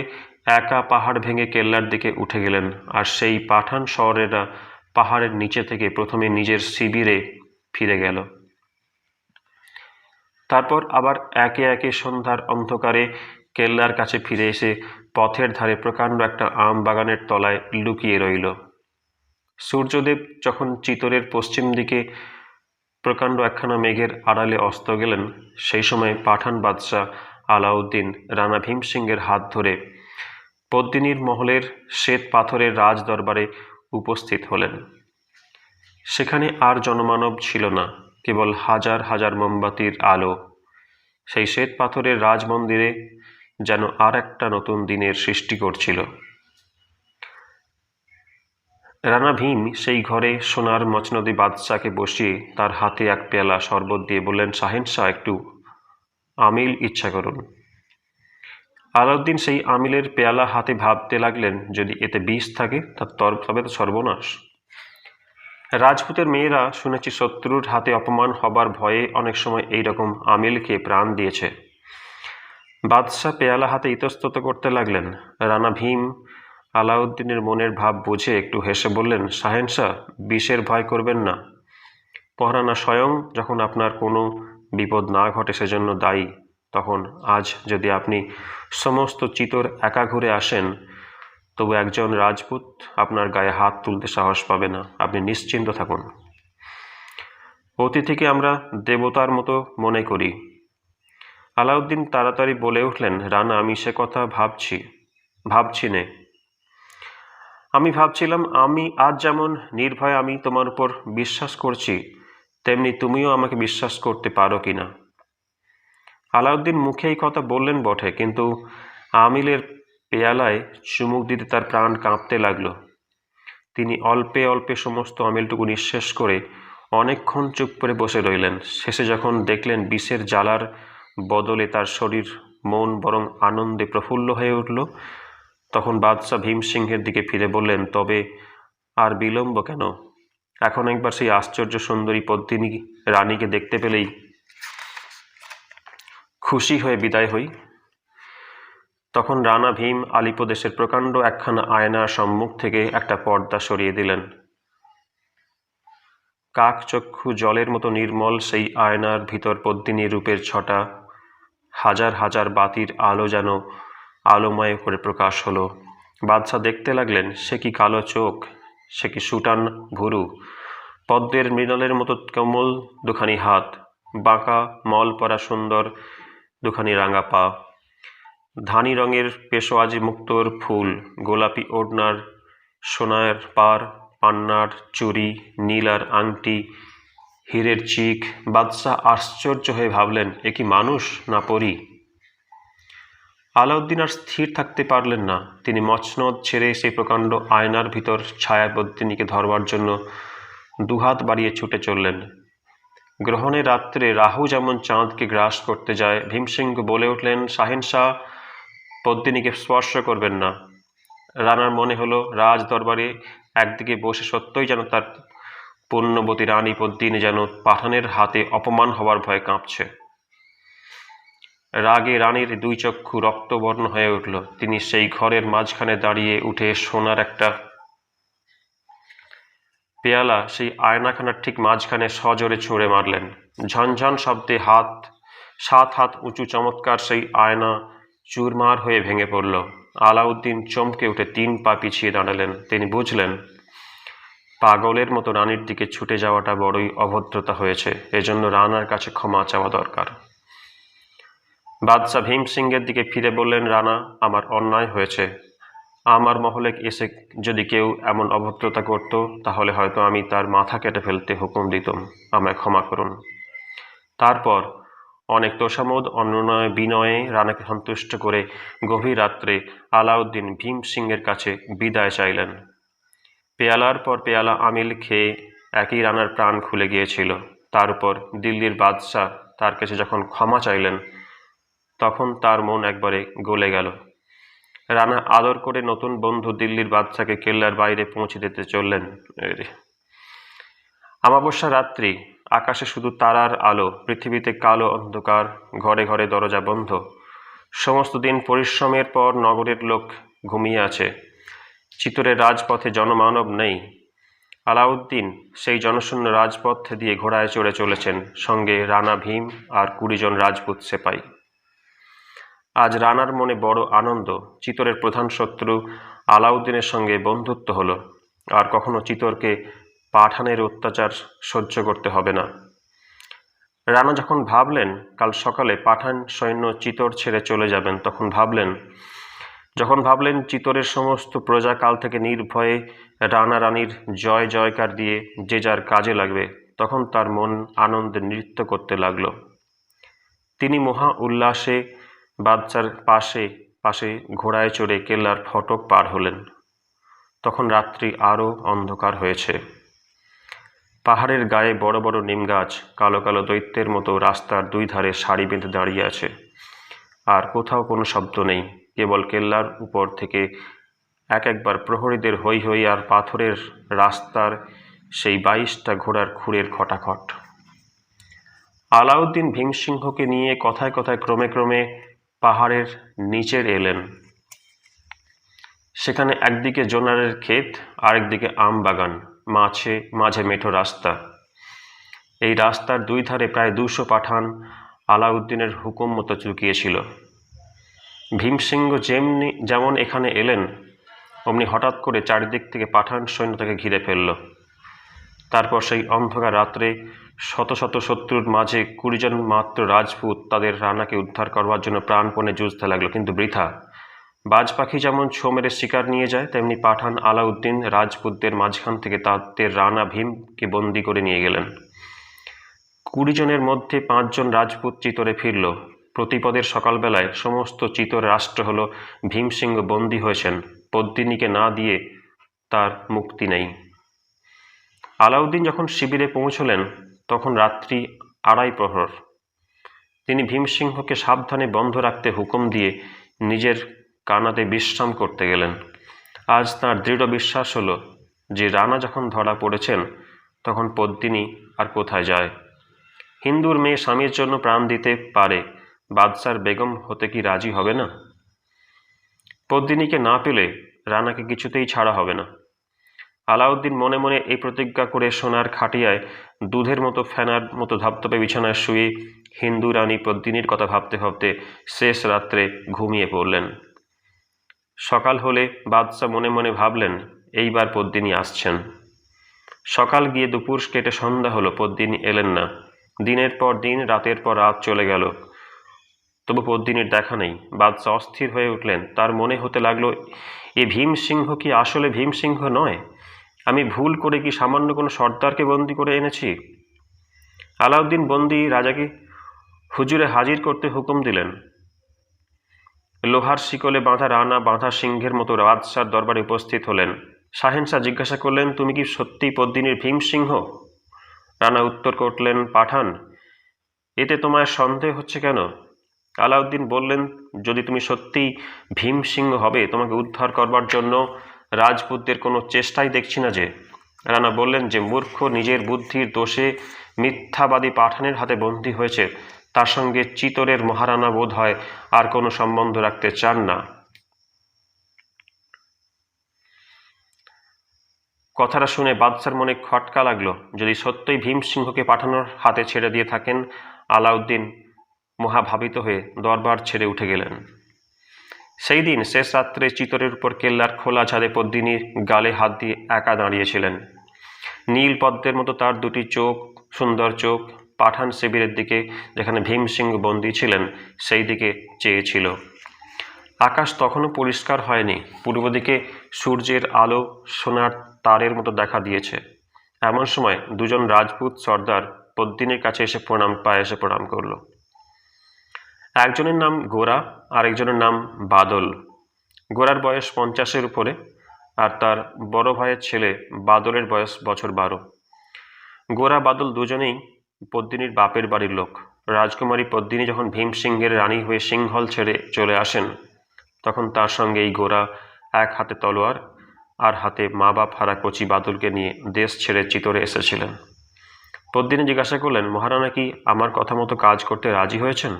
একা পাহাড় ভেঙে কেল্লার দিকে উঠে গেলেন। আর সেই পাঠান শহরেরা পাহাড়ের নিচে থেকে প্রথমে নিজের শিবিরে ফিরে গেল। তারপর আবার একে একে সন্ধ্যার অন্ধকারে কেল্লার কাছে ফিরে এসে পথের ধারে প্রকাণ্ড একটা আম বাগানের তলায় লুকিয়ে রইল। সূর্যদেব যখন চিতরের পশ্চিম দিকে প্রকাণ্ড একখানা মেঘের আড়ালে অস্ত গেলেন, সেই সময় পাঠান বাদশাহ আলাউদ্দিন রানা ভীম সিংহের হাত ধরে পদ্মিনীর মহলের শ্বেত পাথরের রাজ দরবারে উপস্থিত হলেন। সেখানে আর জনমানব ছিল না, কেবল হাজার হাজার মোমবাতির আলো। সেই শ্বেত পাথরের রাজমন্দিরে যেন আর একটা নতুন দিনের সৃষ্টি করছিল। রানা ভীম সেই ঘরে সোনার মচনদী বাদশাকে বসিয়ে তার হাতে এক পেয়ালা শরবত দিয়ে বললেন, শাহেনশাহ, একটু আমিল ইচ্ছা করুন। আলাউদ্দিন সেই আমিলের পেয়ালা হাতে ভাবতে লাগলেন, যদি এতে বিষ থাকে তবে তো সর্বনাশ। রাজপুতের মেয়েরা শুনেছি শত্রুর হাতে অপমান হবার ভয়ে অনেক সময় এইরকম আমিলকে প্রাণ দিয়েছে। বাদশাহ পেয়ালা হাতে ইতস্তত করতে লাগলেন। রানা ভীম আলাউদ্দিনের মনের ভাব বুঝে একটু হেসে বললেন, শাহেনশাহ, বিষের ভয় করবেন না। মহারানা স্বয়ং যখন আপনার কোনো বিপদ না ঘটে সেজন্য দায়ী, তখন আজ যদি আপনি সমস্ত চিতর একা ঘুরে আসেন, তবু একজন রাজপুত আপনার গায়ে হাত তুলতে সাহস পাবে না। আপনি নিশ্চিন্ত থাকুন। অতিথিকে আমরা দেবতার মতো মনে করি। আলাউদ্দিন তাড়াতাড়ি বলে উঠলেন, রানা, আমি সে কথা ভাবছি নে। আমি ভাবছিলাম, আমি আজ যেমন নির্ভয়ে আমি তোমার উপর বিশ্বাস করছি, তেমনি তুমিও আমাকে বিশ্বাস করতে পারো কিনা। আলাউদ্দিন মুখে এই কথা বললেন বটে, কিন্তু আমিলের পেয়ালায় চুমুক দিতে তার প্রাণ কাঁপতে লাগলো। তিনি অল্পে অল্পে সমস্ত আমিলটুকু নিঃশেষ করে অনেকক্ষণ চুপ করে বসে রইলেন। শেষে যখন দেখলেন বিষের জ্বালার বদলে তার শরীর মন বরং আনন্দে প্রফুল্ল হয়ে উঠল, তখন বাদশাহ ভীম সিংহের দিকে ফিরে বললেন, তবে আর বিলম্ব কেন? এখন একবার সেই আশ্চর্য সুন্দরী পদ্মিনী রানীকে দেখতে পেলেই খুশি হয়ে বিদায় হই। তখন রানা ভীম আলিপ্রদেশের প্রকাণ্ড একখানা আয়নার সম্মুখ থেকে একটা পর্দা সরিয়ে দিলেন। কাকচক্ষু জলের মতো নির্মল সেই আয়নার ভিতর পদ্মিনী রূপের ছটা হাজার হাজার বাতির আলো যেন আলোময় করে প্রকাশ হলো। বাদশাহ দেখতে লাগলেন, সে কি কালো চোখ, সে কি সুটান ভুরু, পদ্মের মৃণালের মতো কোমল দুখানি হাত, বাঁকা মল পরা সুন্দর দুখানি রাঙা পা, ধানি রঙের পেশোয়াজি মুক্তোর ফুল, গোলাপি ওড়নার সোনার পার, পান্নার চুড়ি, নীলার আংটি, হীরের চিক। বাদশাহ আশ্চর্য হয়ে ভাবলেন, এ কি মানুষ না পরী? আলাউদ্দিন আর স্থির থাকতে পারলেন না। তিনি মচনদ ছেড়ে সেই প্রকাণ্ড আয়নার ভিতর ছায়া পদ্মিনীকে ধরবার জন্য দুহাত বাড়িয়ে ছুটে চললেন। গ্রহণের রাত্রে রাহু যেমন চাঁদকে গ্রাস করতে যায়, ভীমসিংহ বলে উঠলেন, শাহেনশাহ, পদ্মিনীকে স্পর্শ করবেন না। রানার মনে হলো রাজ দরবারে একদিকে বসে সত্যই যেন তার পুণ্যবতী রানী পদ্মিনী যেন পাঠানের হাতে অপমান হবার ভয়ে কাঁপছে। রাগে রানীর দুই চক্ষু রক্তবর্ণ হয়ে উঠল। তিনি সেই ঘরের মাঝখানে দাঁড়িয়ে উঠে সোনার একটা পেয়ালা সেই আয়নাখানার ঠিক মাঝখানে সজোরে ছুঁড়ে মারলেন। ঝনঝন শব্দে 7 হাত উঁচু চমৎকার সেই আয়না চুরমার হয়ে ভেঙে পড়ল। আলাউদ্দিন চমকে উঠে 3 পা পিছিয়ে দাঁড়ালেন। তিনি বুঝলেন, পাগলের মতো রানীর দিকে ছুটে যাওয়াটা বড়ই অভদ্রতা হয়েছে, এজন্য রানার কাছে ক্ষমা চাওয়া দরকার। বাদশাহ ভীম সিংহের দিকে ফিরে বললেন, রানা, আমার অন্যায় হয়েছে। আমার মহলে এসে যদি কেউ এমন অভদ্রতা করত, তাহলে হয়তো আমি তার মাথা কেটে ফেলতে হুকুম দিতাম। আমায় ক্ষমা করুন। তারপর অনেক তোষামোদ অনুনয় বিনয়ে রানাকে সন্তুষ্ট করে গভীর রাত্রে আলাউদ্দিন ভীম সিংহের কাছে বিদায় চাইলেন। পেয়ালার পর পেয়ালা আমিল খেয়ে একই রানার প্রাণ খুলে গিয়েছিল। তার উপর দিল্লির বাদশাহ তার কাছে যখন ক্ষমা চাইলেন, তখন তার মন একবারে গলে গেল। রানা আদর করে নতুন বন্ধু দিল্লির বাদশাকে কেল্লার বাইরে পৌঁছে দিতে চললেন। অমাবস্যা রাত্রি, আকাশে শুধু তারার আলো, পৃথিবীতে কালো অন্ধকার, ঘরে ঘরে দরজা বন্ধ। সমস্ত দিন পরিশ্রমের পর নগরের লোক ঘুমিয়ে আছে। চিতরের রাজপথে জনমানব নেই। আলাউদ্দিন সেই জনশূন্য রাজপথ দিয়ে ঘোড়ায় চড়ে চলেছেন, সঙ্গে রানা ভীম আর 20 জন রাজপুত সেপাই। আজ রানার মনে বড় আনন্দ। চিতরের প্রধান শত্রু আলাউদ্দিনের সঙ্গে বন্ধুত্ব হলো, আর কখনো চিতরকে পাঠানের অত্যাচার সহ্য করতে হবে না। রানা যখন ভাবলেন কাল সকালে পাঠান সৈন্য চিতর ছেড়ে চলে যাবেন, যখন ভাবলেন চিতরের সমস্ত প্রজা কাল থেকে নির্ভয়ে রানা রানীর জয় জয়কার দিয়ে যে যার কাজে লাগবে, তখন তার মন আনন্দে নৃত্য করতে লাগলো। তিনি মহা উল্লাসে বাদশার পাশে পাশে ঘোড়ায় চড়ে কেল্লার ফটক পার হলেন। তখন রাত্রি আরও অন্ধকার হয়েছে। পাহাড়ের গায়ে বড় বড় নিম গাছ কালো কালো দৈত্যের মতো রাস্তার দুই ধারে সারি বেঁধে দাঁড়িয়ে আছে, আর কোথাও কোনো শব্দ নেই। কেবল কেল্লার উপর থেকে একবার প্রহরীদের হৈ হৈ আর পাথরের রাস্তার সেই 22টা ঘোড়ার খুঁড়ের খটাখট। আলাউদ্দিন ভীমসিংহকে নিয়ে কথায় কথায় ক্রমে ক্রমে পাহাড়ের নিচের এলেন। সেখানে একদিকে জোনারের ক্ষেত, আরেকদিকে আম বাগান, মাঝে মেঠো রাস্তা। এই রাস্তার দুই ধারে প্রায় 200 পাঠান আলাউদ্দিনের হুকুম মতো চুকিয়েছিল। ভীমসিংহ যেমন এখানে এলেন, অমনি হঠাৎ করে চারিদিক থেকে পাঠান সৈন্য তাকে ঘিরে ফেলল। তারপর সেই অন্ধকার রাত্রে শত শত শত্রুর মাঝে 20 জন মাত্র রাজপুত তাদের রানাকে উদ্ধার করবার জন্য প্রাণপণে যুঝতে লাগলো, কিন্তু বৃথা। বাজ পাখি যেমন ছো মেরে শিকার নিয়ে যায়, তেমনি পাঠান আলাউদ্দিন রাজপুতদের মাঝখান থেকে তাদের রানা ভীমকে বন্দি করে নিয়ে গেলেন। 20 জনের মধ্যে 5 জন রাজপুত চিতরে ফিরল। প্রতিপদের সকালবেলায় সমস্ত চিতর রাষ্ট্র হল ভীমসিংহ বন্দী হয়েছেন, পদ্মিনীকে না দিয়ে তার মুক্তি নেই। আলাউদ্দিন যখন শিবিরে পৌঁছলেন তখন রাত্রি 2:30 প্রহর। তিনি ভীমসিংহকে সাবধানে বন্ধ রাখতে হুকুম দিয়ে নিজের কানাতে বিশ্রাম করতে গেলেন। আজ তাঁর দৃঢ় বিশ্বাস হলো যে রানা যখন ধরা পড়েছেন তখন পদ্মিনী আর কোথায় যায়। হিন্দুর মেয়ে স্বামীর জন্য প্রাণ দিতে পারে, বাদশার বেগম হতে কি রাজি হবে না? পদ্মিনীকে না পেলে রানাকে কিছুতেই ছাড়া হবে না। আলাউদ্দিন মনে মনে এই প্রতিজ্ঞা করে সোনার খাটিয়ায় দুধের মতো ফেনার মতো ধপধপে বিছানায় শুয়ে হিন্দু রানী পদ্মিনীর কথা ভাবতে ভাবতে শেষ রাত্রে ঘুমিয়ে পড়লেন। সকাল হলে বাদশাহ মনে মনে ভাবলেন, এইবার পদ্মিনী আসছেন। সকাল গিয়ে দুপুর কেটে সন্ধ্যা হলো, পদ্মিনী এলেন না। দিনের পর দিন, রাতের পর রাত চলে গেল, তবু পদ্মিনীর দেখা নেই। বাদশাহ অস্থির হয়ে উঠলেন। তার মনে হতে লাগলো, এ ভীমসিংহ কি আসলে ভীমসিংহ নয়? আমি ভুল করে কি সামান্য কোনো সর্দারকে বন্দি করে এনেছি? আলাউদ্দিন বন্দি রাজাকে হুজুরে হাজির করতে হুকুম দিলেন। লোহার শিকলে বাঁধা রানা বাঁধা সিংহের মতো বাদশার দরবারে উপস্থিত হলেন। শাহেনশাহ জিজ্ঞাসা করলেন, তুমি কি সত্যিই পদ্মিনীর ভীমসিংহ? রানা উত্তর করলেন, পাঠান, এতে তোমার সন্দেহ হচ্ছে কেন? আলাউদ্দিন বললেন, যদি তুমি সত্যিই ভীমসিংহ হবে, তোমাকে উদ্ধার করবার জন্য রাজপুতদের কোনো চেষ্টাই দেখছি না যে। রানা বললেন, যে মূর্খ নিজের বুদ্ধির দোষে মিথ্যাবাদী পাঠানের হাতে বন্দী হয়েছে, তার সঙ্গে চিতরের মহারানা বোধ হয় আর কোনো সম্বন্ধ রাখতে চান না। কথাটা শুনে বাদশার মনে খটকা লাগলো। যদি সত্যই ভীমসিংহকে পাঠানোর হাতে ছেড়ে দিয়ে থাকেন, আলাউদ্দিন মহাভাবিত হয়ে দরবার ছেড়ে উঠে গেলেন। সেই দিন শেষ রাত্রে চিতরের উপর কেল্লার খোলা ছাদে পদ্মিনীর গালে হাত দিয়ে একা দাঁড়িয়েছিলেন। নীল পদ্মের মতো তার দুটি চোখ, সুন্দর চোখ, পাঠান শিবিরের দিকে, যেখানে ভীমসিংহ বন্দী ছিলেন, সেই দিকে চেয়েছিল। আকাশ তখনও পরিষ্কার হয়নি। পূর্ব দিকে সূর্যের আলো সোনার তারের মতো দেখা দিয়েছে। এমন সময় 2 জন রাজপুত সর্দার পদ্মিনীর কাছে এসে পায়ে এসে প্রণাম করল। একজনের নাম গোরা, আরেকজনের নাম বাদল। গোরার বয়স 50-এর উপরে, আর তার বড় ভাইয়ের ছেলে বাদলের বয়স বছর 12। গোরা বাদল দুজনেই পদ্মিনীর বাপের বাড়ির লোক। রাজকুমারী পদ্মিনী যখন ভীমসিংহের রানী হয়ে সিংহল ছেড়ে চলে আসেন, তখন তার সঙ্গে এই গোরা এক হাতে তলোয়ার আর হাতে মা বাপ হারা কচি বাদলকে নিয়ে দেশ ছেড়ে চিতরে এসেছিলেন। পদ্মিনী জিজ্ঞাসা করলেন, মহারানা কি আমার কথা মতো কাজ করতে রাজি হয়েছেন?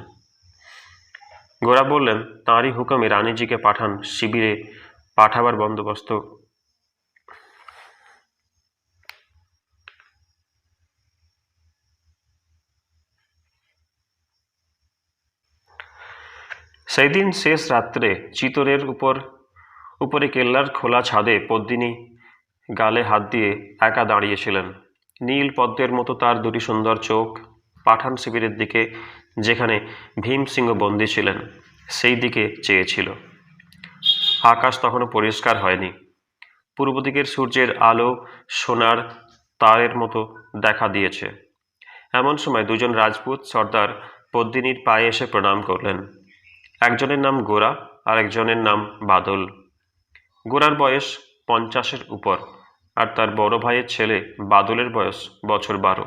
গোরা বললেন, তাঁরই হুকুমে রানীজিকে পাঠান শিবিরে পাঠাবার বন্দোবস্ত। সেই দিন শেষ রাত্রে চিতরের উপরে কেল্লার খোলা ছাদে পদ্মিনী গালে হাত দিয়ে একা দাঁড়িয়েছিলেন। নীল পদ্মের মতো তার দুটি সুন্দর চোখ পাঠান শিবিরের দিকে, যেখানে ভীম সিংহ বন্দী ছিলেন, সেই দিকে চেয়েছিল। আকাশ তখনও পরিষ্কার হয়নি। পূর্ব দিকের সূর্যের আলো সোনার তারের মতো দেখা দিয়েছে। এমন সময় দুজন রাজপুত সর্দার পদ্মিনীর পায়ে এসে প্রণাম করলেন। একজনের নাম গোরা আর একজনের নাম বাদল। গোরার বয়স 50-এর উপর, আর তার বড় ভাইয়ের ছেলে বাদলের বয়স বছর 12।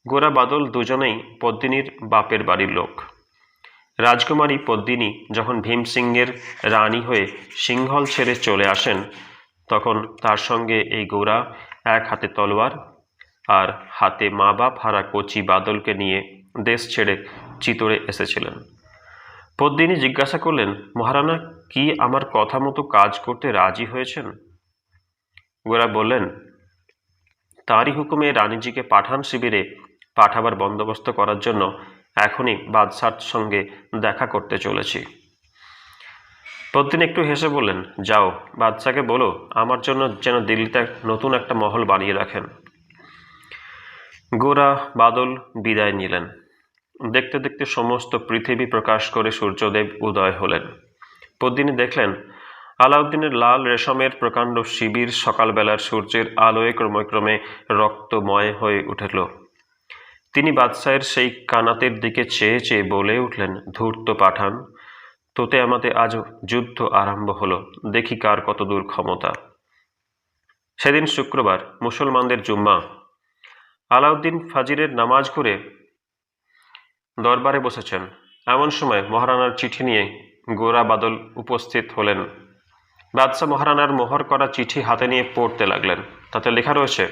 গোরা বাদল দুজনেই পদ্মিনীর বাপের বাড়ির লোক। রাজকুমারী পদ্মিনী যখন ভীম সিংহের রানী হয়ে সিংহল ছেড়ে চলে আসেন, তখন তার সঙ্গে এই গোরা এক হাতে তলোয়ার আর হাতে মা বাপ হারা কচি বাদলকে নিয়ে দেশ ছেড়ে চিতরে এসেছিলেন। পদ্মিনী জিজ্ঞাসা করলেন, মহারানা কি আমার কথা মতো কাজ করতে রাজি হয়েছেন? গোরা বললেন, তারই হুকুমে রানীজিকে পাঠান শিবিরে পাঠাবার বন্দোবস্ত করার জন্য এখনই বাদশার সঙ্গে দেখা করতে চলেছি। পদ্মিনী একটু হেসে বললেন, যাও, বাদশাকে বলো আমার জন্য যেন দিল্লিতে নতুন একটা মহল বানিয়ে রাখেন। গোরা বাদল বিদায় নিলেন। দেখতে দেখতে সমস্ত পৃথিবী প্রকাশ করে সূর্যদেব উদয় হলেন। পদ্মিনী দেখলেন আলাউদ্দিনের লাল রেশমের প্রকাণ্ড শিবির সকালবেলার সূর্যের আলোয় ক্রমে ক্রমে রক্তময় হয়ে উঠল। তিনি বাদশাহের সেই কানাতের দিকে চেয়ে চেয়ে বলে উঠলেন, ধূর্ত পাঠান, তোতে আমাদের আজ যুদ্ধ আরম্ভ হলো, দেখি কার কত দূর ক্ষমতা। সেদিন শুক্রবার, মুসলমানদের জুম্মা। আলাউদ্দিন ফাজিরের নামাজ করে দরবারে বসেছেন। এমন সময় মহারানার চিঠি নিয়ে গোরা বাদল উপস্থিত হলেন। বাদশাহ মহারানার মোহর করা চিঠি হাতে নিয়ে পড়তে লাগলেন। তাতে লেখা রয়েছে,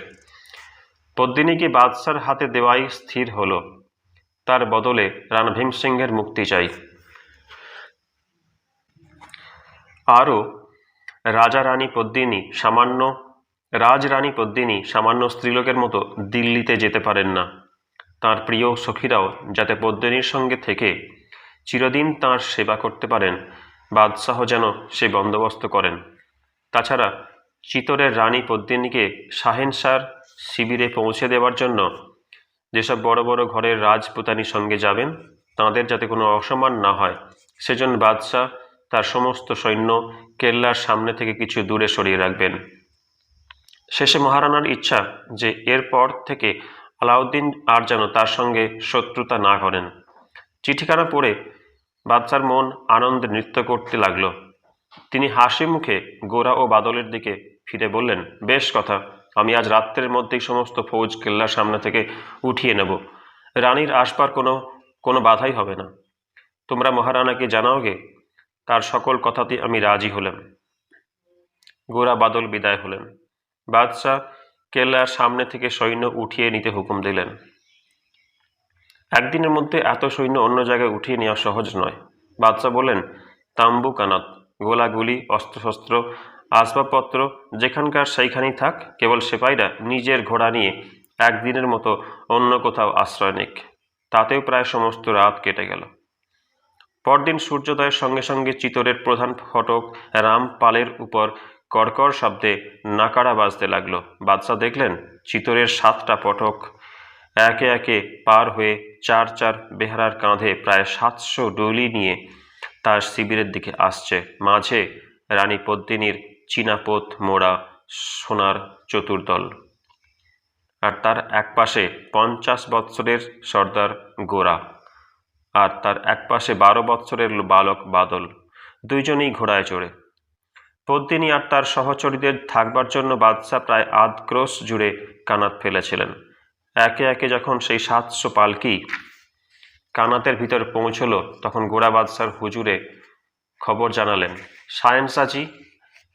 পদ্মিনীকে বাদশার হাতে দেওয়াই স্থির হলো, তার বদলে রানা ভীম সিংহের মুক্তি চাই। আরও রাজরানী পদ্মিনী সামান্য স্ত্রীলোকের মতো দিল্লিতে যেতে পারেন না। তার প্রিয় সখীরাও যাতে পদ্মিনীর সঙ্গে থেকে চিরদিন তাঁর সেবা করতে পারেন, বাদশাহ যেন সে বন্দোবস্ত করেন। তাছাড়া চিতরের রানী পদ্মিনীকে শাহেনশার শিবিরে পৌঁছে দেওয়ার জন্য যেসব বড় বড় ঘরের রাজপুতানি সঙ্গে যাবেন, তাঁদের যাতে কোনো অসম্মান না হয়, সেজন্য বাদশাহ তার সমস্ত সৈন্য কেল্লার সামনে থেকে কিছু দূরে সরিয়ে রাখবেন। শেষে মহারানার ইচ্ছা যে এরপর থেকে আলাউদ্দিন আর যেন তার সঙ্গে শত্রুতা না করেন। চিঠিখানা পড়ে বাদশার মন আনন্দে নৃত্য করতে লাগল। তিনি হাসি মুখে গোরা ও বাদলের দিকে ফিরে বললেন, বেশ কথা, আমি আজ রাত্রের মধ্যেই সমস্ত ফৌজ কেল্লার সামনে থেকে উঠিয়ে নেব। রানীর আসবার কোনো বাধাই হবে না। তোমরা মহারানাকে জানাওগে। তার সকল কথাতে আমি রাজি হলাম। গোরা বাদল বিদায় হলেন। বাদশাহ কেল্লার সামনে থেকে সৈন্য উঠিয়ে নিতে হুকুম দিলেন। একদিনের মধ্যে এত সৈন্য অন্য জায়গায় উঠিয়ে নেওয়া সহজ নয়। বাদশাহ বললেন, তাম্বু কানাত, গোলাগুলি, অস্ত্রশস্ত্র, আসবাবপত্র যেখানকার সেইখানেই থাক, কেবল সেপাইরা নিজের ঘোড়া নিয়ে একদিনের মতো অন্য কোথাও আশ্রয় নিক। তাতেও প্রায় সমস্ত রাত কেটে গেল। পরদিন সূর্যোদয়ের সঙ্গে সঙ্গে চিতরের প্রধান ফটক রামপালের উপর কড়কড় শব্দে নাকাড়া বাজতে লাগলো। বাদশাহ দেখলেন চিতরের 7টা ফটক একে একে পার হয়ে চার চার বেহারার কাঁধে প্রায় 700 ডলি নিয়ে তার শিবিরের দিকে আসছে। মাঝে রানী পদ্মিনীর চীনাপোত মোড়া সোনার চতুর্দল, আর তার একপাশে 50 বৎসরের সর্দার গোরা, আর তার একপাশে 12 বৎসরের বালক বাদল, দুইজনেই ঘোড়ায় চড়ে। পদ্মিনী আর তার সহচরীদের থাকবার জন্য বাদশাহ প্রায় আধ ক্রোশ জুড়ে কানাত ফেলেছিলেন। একে একে যখন সেই 700 পালকি কানাতের ভিতর পৌঁছল, তখন গোরা বাদশার হুজুরে খবর জানালেন,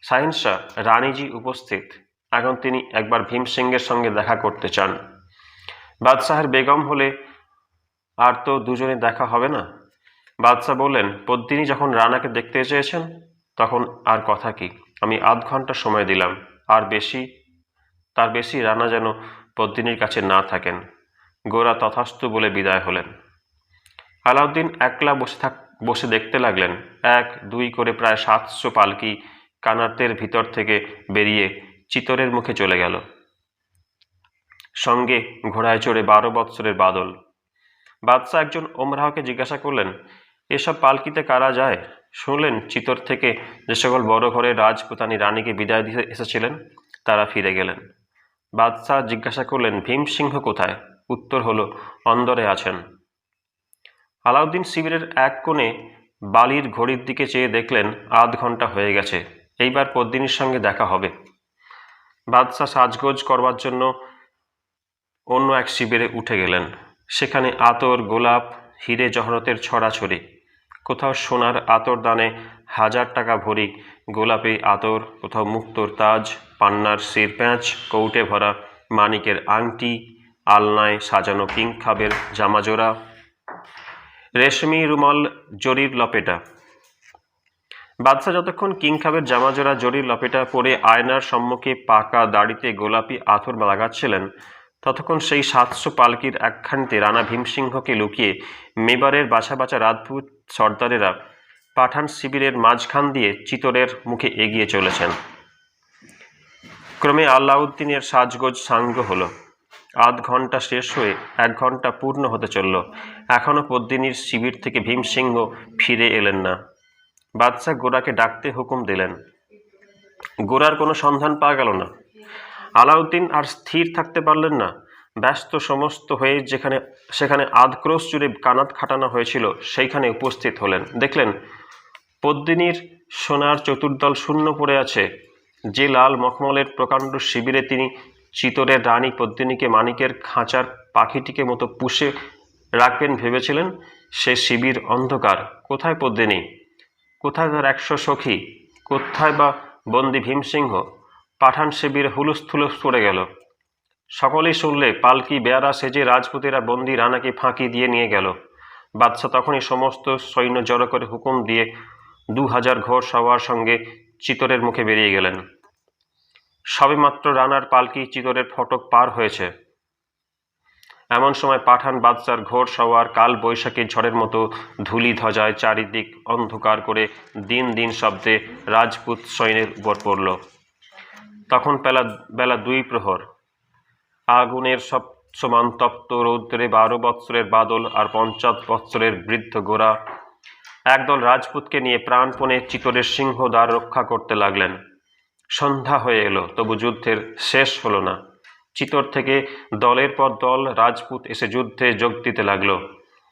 শাহেনশাহ রানীজি উপস্থিত, এখন তিনি একবার ভীম সিংহের সঙ্গে দেখা করতে চান। বাদশাহের বেগম হলে আর তো দুজনে দেখা হবে না। বাদশাহ বললেন, পদ্মিনী যখন রানাকে দেখতে চেয়েছেন, তখন আর কথা কি, আমি আধ ঘন্টা সময় দিলাম, তার বেশি রানা যেন পদ্মিনীর কাছে না থাকেন। গোরা তথাস্তু বলে বিদায় হলেন। আলাউদ্দিন একলা বসে দেখতে লাগলেন 1-2 করে প্রায় 700 পালকি কানাতের ভিতর থেকে বেরিয়ে চিতরের মুখে চলে গেল। সঙ্গে ঘোড়ায় চড়ে 12 বৎসরের বাদল। বাদশাহ একজন ওমরাহকে জিজ্ঞাসা করলেন, এসব পালকিতে কারা যায়? শুনলেন চিতর থেকে যে সকল বড় ঘরের রাজপুতানি রানীকে বিদায় দিতে এসেছিলেন তারা ফিরে গেলেন। বাদশাহ জিজ্ঞাসা করলেন, ভীমসিংহ কোথায়? উত্তর হলো, অন্দরে আছেন। আলাউদ্দিন শিবিরের এক কোণে বালির ঘড়ির দিকে চেয়ে দেখলেন 8 ঘন্টা হয়ে গেছে, এইবার পদ্মিনীর সঙ্গে দেখা হবে। বাদশাহ সাজগোজ করবার জন্য অন্য এক শিবিরে উঠে গেলেন। সেখানে আতর, গোলাপ, হিরে জহরতের ছড়াছড়ি। কোথাও সোনার আতর দানে 1000 টাকা ভরি গোলাপি আতর, কোথাও মুক্তোর তাজ, পান্নার শিরপ্যাঁচ, কৌটে ভরা মানিকের আংটি, আলনায় সাজানো কিংখাবের জামাজোড়া, রেশমি রুমাল জরির লপেটা। বাদশাহ যতক্ষণ কিংখাবের জামাজোড়া জরির লপেটা পরে আয়নার সম্মুখে পাকা দাড়িতে গোলাপি আতর লাগাচ্ছিলেন, ততক্ষণ সেই 700 পালকির একখানিতে রানা ভীমসিংহকে লুকিয়ে মেবারের বাছা বাছা রাজপুত সর্দারেরা পাঠান শিবিরের মাঝখান দিয়ে চিতরের মুখে এগিয়ে চলেছেন। ক্রমে আলাউদ্দিনের সাজগোজ সাঙ্গ হলো। 8 ঘন্টা শেষ হয়ে 1 ঘন্টা পূর্ণ হতে চলল। এখনো পদ্মিনীর শিবির থেকে ভীমসিংহ ফিরে এলেন না। বাদশাহ গোরাকে ডাকতে হুকুম দিলেন। গোরার কোনো সন্ধান পাওয়া গেল না। আলাউদ্দিন আর স্থির থাকতে পারলেন না। ব্যস্ত সমস্ত হয়ে সেখানে আধক্রোশ জুড়ে কানাত খাটানো হয়েছিল সেইখানে উপস্থিত হলেন। দেখলেন পদ্মিনীর সোনার চতুর্দল শূন্য পড়ে আছে। যে লাল মখমলের প্রকাণ্ড শিবিরে তিনি চিতরের রানী পদ্মিনীকে মানিকের খাঁচার পাখিটিকে মতো পুষে রাখবেন ভেবেছিলেন, সে শিবির অন্ধকার। কোথায় পদ্মিনী? কোথায় তার 100 সখী? কোথায় বা বন্দি ভীমসিংহ? পাঠান শিবির হুলুস্থুলুস পড়ে গেল। সকলেই শুনলে পালকি বেয়ারা সেজে রাজপুতেরা বন্দি রানাকে ফাঁকি দিয়ে নিয়ে গেল। বাদশাহ তখনই সমস্ত সৈন্য জড়ো করে হুকুম দিয়ে 2000 ঘোর সবার সঙ্গে চিতরের মুখে বেরিয়ে গেলেন। সবেমাত্র রানার পালকি চিতরের ফটক পার হয়েছে। এমন সময় পাঠান বাদশার ঘোর সওয়ার কাল বৈশাখী ঝড়ের মতো ধূলি ধ্বজায় চারিদিক অন্ধকার করে দিন দিন শব্দে রাজপুত সৈন্যের উপর পড়ল। তখন বেলা 2 প্রহর। আগুনের সব সমান তপ্ত রৌদ্রে 12 বৎসরের বাদল আর 50 বৎসরের বৃদ্ধ গোরা একদল রাজপুতকে নিয়ে প্রাণপণে চিতরের সিংহদ্বার রক্ষা করতে লাগলেন। সন্ধ্যা হয়ে এলো, তবু যুদ্ধের শেষ হলো না। চিতর থেকে দলের পর দল রাজপুত এসে যুদ্ধে যোগ দিতে লাগলো।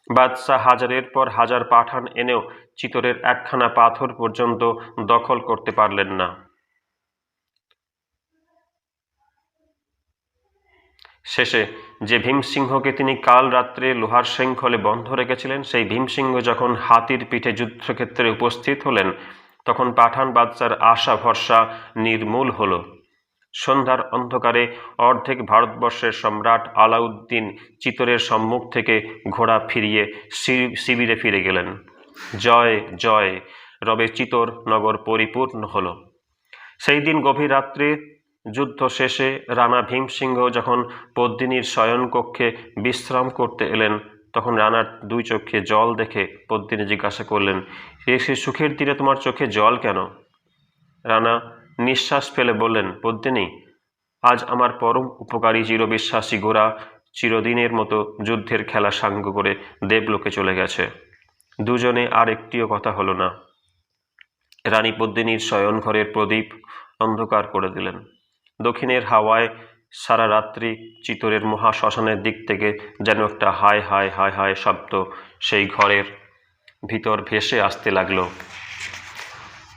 বাদশাহ হাজারের পর হাজার পাঠান এনেও চিতরের একখানা পাথর পর্যন্ত দখল করতে পারলেন না। শেষে যে ভীমসিংহকে তিনি কাল রাত্রে লোহার শৃঙ্খলে বন্ধ রেখেছিলেন, সেই ভীমসিংহ যখন হাতির পিঠে যুদ্ধক্ষেত্রে উপস্থিত হলেন, তখন পাঠান বাদশার আশা ভরসা নির্মূল হল। সন্ধ্যার অন্ধকারে অর্ধেক ভারতবর্ষের সম্রাট আলাউদ্দিন চিতরের সম্মুখ থেকে ঘোড়া ফিরিয়ে শিবিরে ফিরে গেলেন। জয় জয় রবে চিতর নগর পরিপূর্ণ হল। সেই দিন গভীর রাত্রে যুদ্ধ শেষে রানা ভীমসিংহ যখন পদ্মিনীর শয়নকক্ষে বিশ্রাম করতে এলেন, তখন রানার 2 চোখে জল দেখে পদ্মিনী জিজ্ঞাসা করলেন, সে সুখের দিনে তোমার চোখে জল কেন? রানা নিঃশ্বাস ফেলে বললেন, পদ্মিনী, আজ আমার পরম উপকারী চিরবিশ্বাসী গোরা চিরদিনের মতো যুদ্ধের খেলা সাঙ্গ করে দেবলোকে চলে গেছে। দুজনে আর একটিও কথা হলো না। রানী পদ্মিনীর শয়ন ঘরের প্রদীপ অন্ধকার করে দিলেন। দক্ষিণের হাওয়ায় সারা রাত্রি চিতরের মহাশ্মশানের দিক থেকে যেন একটা হায় হায় হায় হায় শব্দ সেই ঘরের ভিতর ভেসে আসতে লাগলো।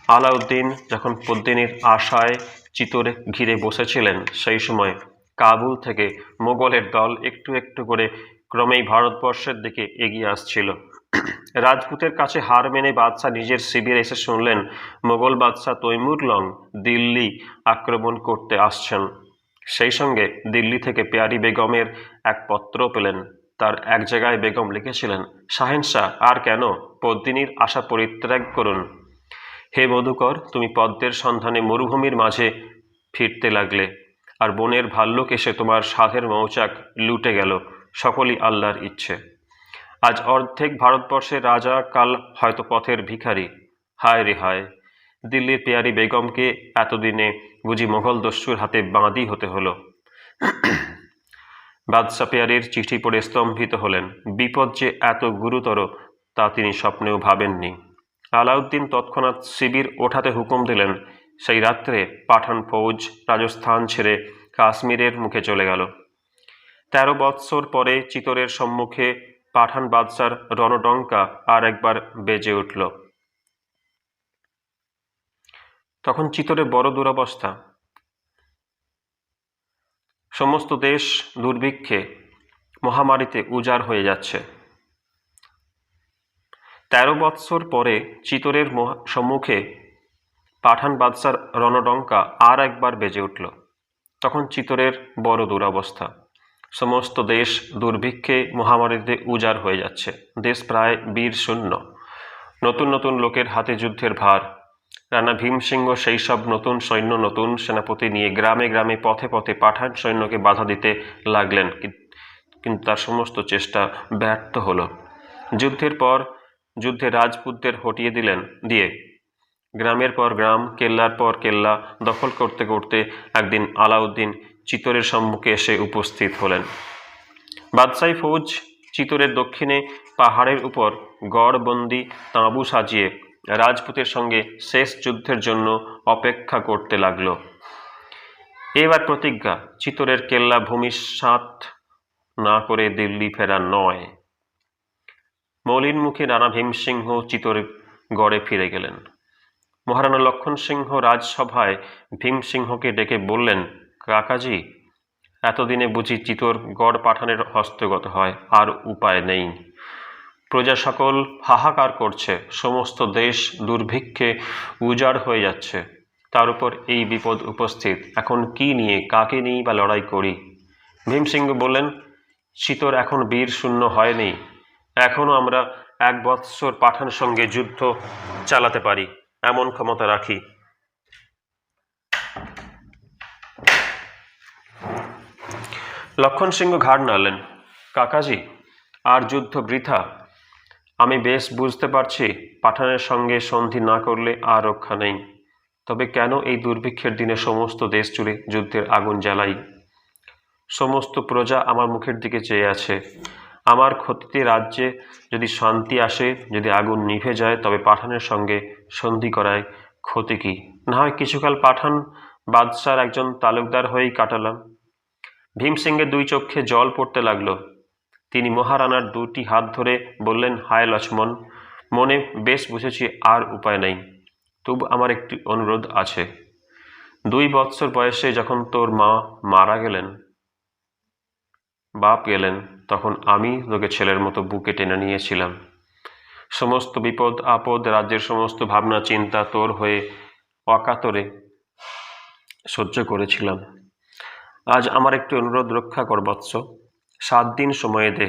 আলাউদ্দিন যখন পদ্মিনীর আশায় চিতরে ঘিরে বসেছিলেন, সেই সময় কাবুল থেকে মোগলের দল একটু একটু করে ক্রমেই ভারতবর্ষের দিকে এগিয়ে আসছিল। রাজপুতের কাছে হার মেনে বাদশাহ নিজের শিবিরে এসে শুনলেন মোগল বাদশাহ তৈমুর লং দিল্লি আক্রমণ করতে আসছেন। সেই সঙ্গে দিল্লি থেকে পেয়ারি বেগমের এক পত্র পেলেন। তার এক জায়গায় বেগম লিখেছিলেন, শাহেনশাহ, আর কেন পদ্মিনীর আশা পরিত্যাগ করুন। হে মধুকর, তুমি পদ্মের সন্ধানে মরুভূমির মাঝে ফিরতে লাগলে, আর বনের ভাল্লুক এসে তোমার সাধের মৌচাক লুটে গেল। সকলই আল্লাহর ইচ্ছে। আজ অর্ধেক ভারতবর্ষের রাজা, কাল হয়তো পথের ভিখারি। হায় রে হায়, দিল্লির পেয়ারি বেগমকে এতদিনে বুঝি মোগল দস্যুর হাতে বাঁদী হতে হলো। বাদশা পেয়ারির চিঠি পড়ে স্তম্ভিত হলেন। বিপদ যে এত গুরুতর তা তিনি স্বপ্নেও ভাবেননি। আলাউদ্দিন তৎক্ষণাৎ শিবির ওঠাতে হুকুম দিলেন। সেই রাত্রে পাঠান ফৌজ রাজস্থান ছেড়ে কাশ্মীরের মুখে চলে গেল। 13 বৎসর পরে চিতোরের সম্মুখে পাঠান বাদশার রণডঙ্কা আর একবার বেজে উঠল। তখন চিতোরে বড় দুরবস্থা। সমস্ত দেশ দুর্ভিক্ষে, মহামারীতে উজাড় হয়ে যাচ্ছে। 13 বৎসর পরে চিতোরের সম্মুখে পাঠান বাদশার রণডঙ্কা আর একবার বেজে উঠল। তখন চিতোরের বড় দুরবস্থা। সমস্ত দেশ দুর্ভিক্ষে, মহামারীতে উজাড় হয়ে যাচ্ছে। দেশ প্রায় বীর শূন্য। নতুন নতুন লোকের হাতে যুদ্ধের ভার। রানা ভীমসিংহ সেই সব নতুন সৈন্য, নতুন সেনাপতি নিয়ে গ্রামে গ্রামে, পথে পথে পাঠান সৈন্যকে বাধা দিতে লাগলেন, কিন্তু তার সমস্ত চেষ্টা ব্যর্থ হলো। যুদ্ধের পর যুদ্ধে রাজপুতদের হটিয়ে দিয়ে গ্রামের পর গ্রাম, কেল্লার পর কেল্লা দখল করতে করতে একদিন আলাউদ্দিন চিতোরের সম্মুখে এসে উপস্থিত হলেন। বাদশাহী ফৌজ চিতোরের দক্ষিণে পাহাড়ের উপর গড়বন্দি তাঁবু সাজিয়ে রাজপুতের সঙ্গে শেষ যুদ্ধের জন্য অপেক্ষা করতে লাগল। এবার প্রতিজ্ঞা, চিতোরের কেল্লা ভূমিসাৎ না করে দিল্লি ফেরা নয়। মলিন মুখে রানা ভীমসিংহ চিতোর গড়ে ফিরে গেলেন। মহারানা লক্ষণ সিংহ রাজসভায় ভীমসিংহকে ডেকে বললেন, কাকাজি, এতদিনে বুঝি চিতোর গড় পাঠানের হস্তগত হয়, আর উপায় নেই। প্রজা সকল হাহাকার করছে, সমস্ত দেশ দুর্ভিক্ষে উজাড় হয়ে যাচ্ছে। তার উপর এই বিপদ উপস্থিত। এখন কি নিয়ে, কাকে নিয়েই বা লড়াই করি? ভীমসিংহ বললেন, চিতোর এখন বীর শূন্য হয়নি। এখনো আমরা 1 বৎসর পাঠান সঙ্গে যুদ্ধ চালাতে পারি, এমন ক্ষমতা রাখি। লক্ষণ সিংহ ঘাড় নাড়লেন। কাকাজি, আর যুদ্ধ বৃথা। আমি বেশ বুঝতে পারছি পাঠানের সঙ্গে সন্ধি না করলে আর রক্ষা নেই। তবে কেন এই দুর্ভিক্ষের দিনে সমস্ত দেশ জুড়ে যুদ্ধের আগুন জ্বালাই? সমস্ত প্রজা আমার মুখের দিকে চেয়ে আছে। আমার ক্ষতিতে রাজ্যে যদি শান্তি আসে, যদি আগুন নিভে যায়, তবে পাঠানের সঙ্গে সন্ধি করায় ক্ষতি কি? না হয় কিছুকাল পাঠান বাদশার একজন তালুকদার হয়েই কাটালাম। ভীমসিংহের 2 চক্ষে জল পড়তে লাগলো। তিনি মহারানার 2টি হাত ধরে বললেন, হায় লক্ষ্মণ, মনে বেশ বুঝেছি আর উপায় নেই। তবু আমার একটি অনুরোধ আছে। 2 বৎসর বয়সে যখন তোর মা মারা গেলেন, বাপ গেলেন, তখন আমি তোকে ছেলের মতো বুকে টেনে নিয়েছিলাম। সমস্ত বিপদ আপদ, রাজ্যের সমস্ত ভাবনা চিন্তা তোর হয়ে অকাতরে সহ্য করেছিলাম। আজ আমার একটি অনুরোধ রক্ষা কর বৎস। 7 দিন সময় দে।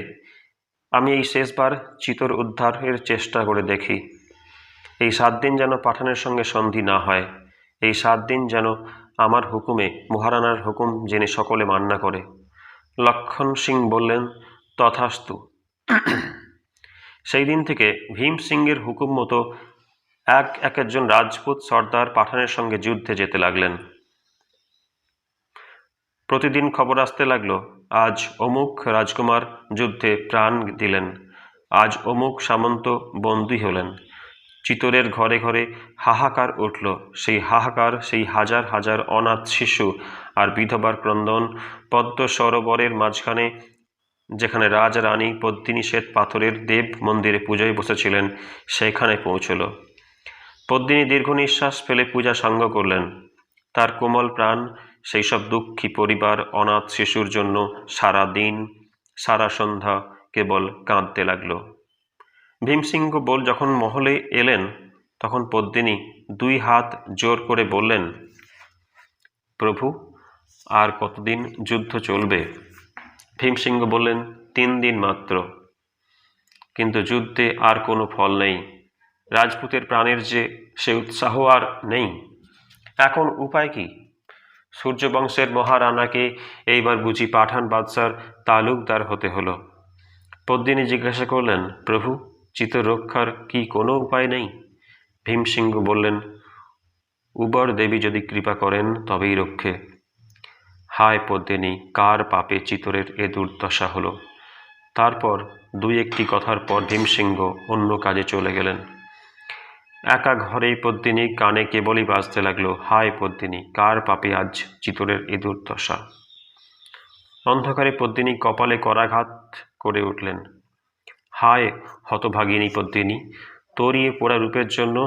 আমি এই শেষবার চিতোর উদ্ধারের চেষ্টা করে দেখি। এই 7 দিন যেন পাঠানের সঙ্গে সন্ধি না হয়। এই 7 দিন যেন আমার হুকুমে, মহারানার হুকুম জেনে সকলে মান্না করে। লক্ষণ সিং বললেন, তথাস্তু। সেই দিন থেকে ভীমসিংহের হুকুম মতো একজন রাজপুত সর্দার পাঠানের সঙ্গে যুদ্ধে যেতে লাগলেন। প্রতিদিন খবর আসতে লাগলো, আজ অমুক রাজকুমার যুদ্ধে প্রাণ দিলেন, আজ অমুক সামন্ত বন্দী হলেন। চিতোরের ঘরে ঘরে হাহাকার উঠল। সেই হাহাকার, সেই হাজার হাজার অনাথ শিশু আর বিধবার ক্রন্দন পদ্ম সরোবরের মাঝখানে, যেখানে রাজরানী পদ্মিনী শ্বেত পাথরের দেব মন্দিরে পূজায় বসেছিলেন, সেখানে পৌঁছল। পদ্মিনী দীর্ঘ নিঃশ্বাস ফেলে পূজা সাঙ্গ করলেন। তার কোমল প্রাণ সেই সব দুঃখী পরিবার, অনাথ শিশুর জন্য সারা দিন, সারা সন্ধ্যা কেবল কাঁদতে লাগল। ভীমসিংহ যখন মহলে এলেন, তখন পদ্মিনী 2 হাত জোর করে বললেন, প্রভু, আর কতদিন যুদ্ধ চলবে? ভীমসিংহ বললেন, 3 দিন মাত্র। কিন্তু যুদ্ধে আর কোনো ফল নেই। রাজপুতের প্রাণের যে সে উৎসাহ আর নেই। এখন উপায় কি? সূর্যবংশের মহারানাকে এইবার বুঝি পাঠান বাদশার তালুকদার হতে হলো। পদ্মিনী জিজ্ঞাসা করলেন, প্রভু, চিতর রক্ষার কি কোনো উপায় নেই? ভীমসিংহ বললেন, উবর দেবী যদি কৃপা করেন তবেই রক্ষে। হায় পদ্মিনী, কার পাপে চিতরের এ দুর্দশা হলো? তারপর দুই একটি কথার পর ভীমসিংহ অন্য কাজে চলে গেলেন। একা ঘরেই পদ্মিনী কানে কেবলই বাজতে লাগলো, হায় পদ্মিনী, কার পাপে আজ চিতরের এ দুর্দশা? অন্ধকারে পদ্মিনী কপালে করাঘাত করে উঠলেন, হায় হতভাগিনী পদ্মিনী, তোরই এ পোড়া রূপের জন্য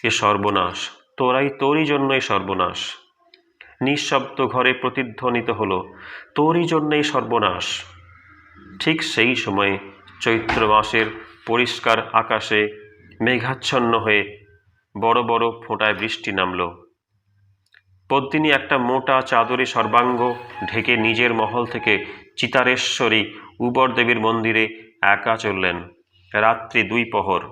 এ সর্বনাশ, তোরই জন্য এ সর্বনাশ। নিঃশব্দ ঘরে প্রতিধ্বনিত হলো, তোরই জন্য এই সর্বনাশ। ঠিক সেই সময়ে চৈত্র মাসের পরিষ্কার আকাশে মেঘাচ্ছন্ন হয়ে বড় বড় ফোঁটায় বৃষ্টি নামল। পদ্মিনী একটা মোটা চাদরে সর্বাঙ্গ ঢেকে নিজের মহল থেকে চিতারেশ্বরী উবর দেবীর মন্দিরে একা চললেন। রাত্রি 2 প্রহর।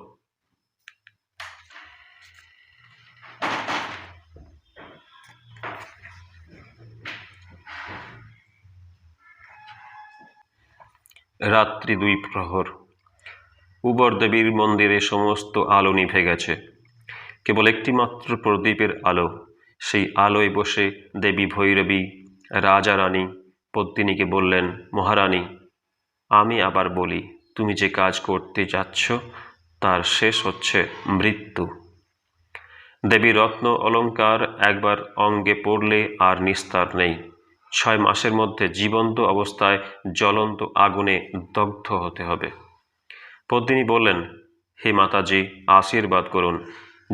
রাত্রি 2 প্রহর। উবর দেবীর মন্দিরে সমস্ত আলো নিভে গেছে, কেবল একটি মাত্র প্রদীপের আলো। সেই আলোয় বসে দেবী ভৈরবী রাজা রানী পদ্মিনীকে বললেন, মহারানী, আমি আবার বলি, তুমি যে কাজ করতে যাচ্ছ তার শেষ হচ্ছে মৃত্যু। দেবী রত্ন অলঙ্কার একবার অঙ্গে পড়লে আর নিস্তার নেই। 6 মাসের মধ্যে জীবন্ত অবস্থায় জ্বলন্ত আগুনে দগ্ধ হতে হবে। পদ্মিনী বললেন, হে মাতাজি, আশীর্বাদ করুন,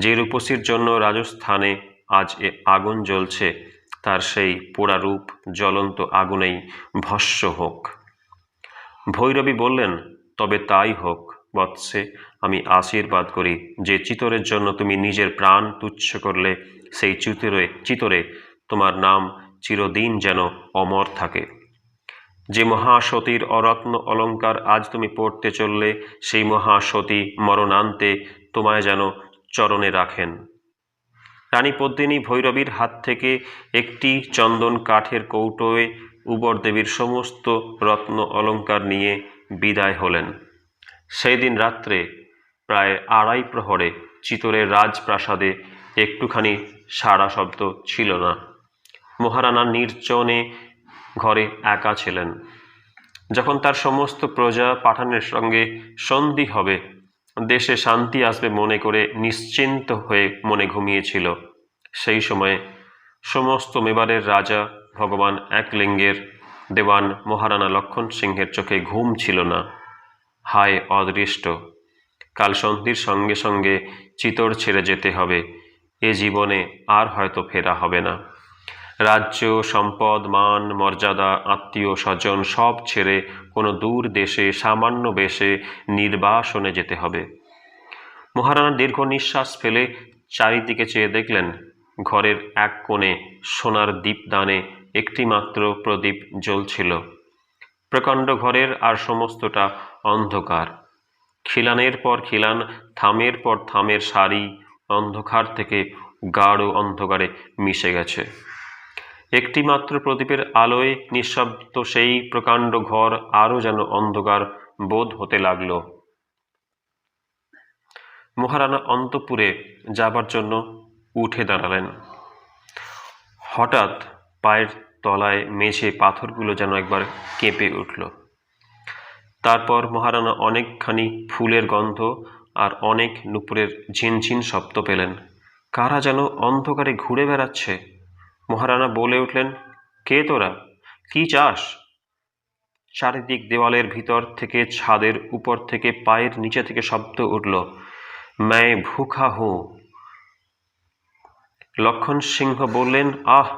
যে রূপসীর জন্য রাজস্থানে আজ এ আগুন জ্বলছে তার সেই পোড়া রূপ জ্বলন্ত আগুনেই ভস্ম হোক। ভৈরবী বললেন, তবে তাই হোক বৎসে, আমি আশীর্বাদ করি, যে চিতরের জন্য তুমি নিজের প্রাণ তুচ্ছ করলে সেই চিতরে তোমার নাম চিরদিন যেন অমর থাকে। যে মহাসতীর অরত্ন অলঙ্কার আজ তুমি পড়তে চললে সেই মহাসতী মরণান্তে তোমায় যেন চরণে রাখেন। রানী পদ্মিনী ভৈরবীর হাত থেকে একটি চন্দন কাঠের কৌটোয় উবর দেবীর সমস্ত রত্ন অলঙ্কার নিয়ে বিদায় হলেন। সেই দিন রাত্রে প্রায় 2:30 প্রহরে চিতরের রাজপ্রাসাদে একটুখানি সাড়া শব্দ ছিল না। মহারানা নির্জনে ঘরে একা ছিলেন। যখন তার সমস্ত প্রজা পাঠানের সঙ্গে সন্ধি হবে, দেশে শান্তি আসবে মনে করে নিশ্চিন্ত হয়ে মনে ঘুমিয়েছিল, সেই সময়ে সমস্ত মেবারের রাজা ভগবান একলিঙ্গের দেওয়ান মহারানা লক্ষণ সিংহের চোখে ঘুম ছিল না। হায় অদৃষ্ট, কাল সন্ধির সঙ্গে সঙ্গে চিতর ছেড়ে যেতে হবে, এ জীবনে আর হয়তো ফেরা হবে না। রাজ্য, সম্পদ, মান, মর্যাদা, আত্মীয় স্বজন সব ছেড়ে কোনো দূর দেশে সামান্য বেশে নির্বাসনে যেতে হবে। মহারানা দীর্ঘ নিঃশ্বাস ফেলে চারিদিকে চেয়ে দেখলেন, ঘরের এক কোণে সোনার দীপদানে একটি মাত্র প্রদীপ জ্বলছিল। প্রকাণ্ড ঘরের আর সমস্তটা অন্ধকার। খিলানের পর খিলান, থামের পর থামের সারি অন্ধকার থেকে গাঢ় অন্ধকারে মিশে গেছে। একটি মাত্র প্রদীপের আলোয় নিঃশব্দ সেই প্রকাণ্ড ঘর আরও যেন অন্ধকার বোধ হতে লাগল। মহারানা অন্তঃপুরে যাবার জন্য উঠে দাঁড়ালেন। হঠাৎ পায়ের তলায় মেঝে পাথরগুলো যেন একবার কেঁপে উঠল। তারপর মহারানা অনেকখানি ফুলের গন্ধ আর অনেক নুপুরের ঝিনঝিন শব্দ পেলেন। কারা যেন অন্ধকারে ঘুরে বেড়াচ্ছে। মহারানা বলে উঠলেন, কে তোরা, কি চাস? চারিদিক দেওয়ালের ভিতর থেকে, ছাদের উপর থেকে, পায়ের নিচে থেকে শব্দ উঠল, मैं ভুখা হুঁ। লক্ষণ সিংহ বললেন, আহ,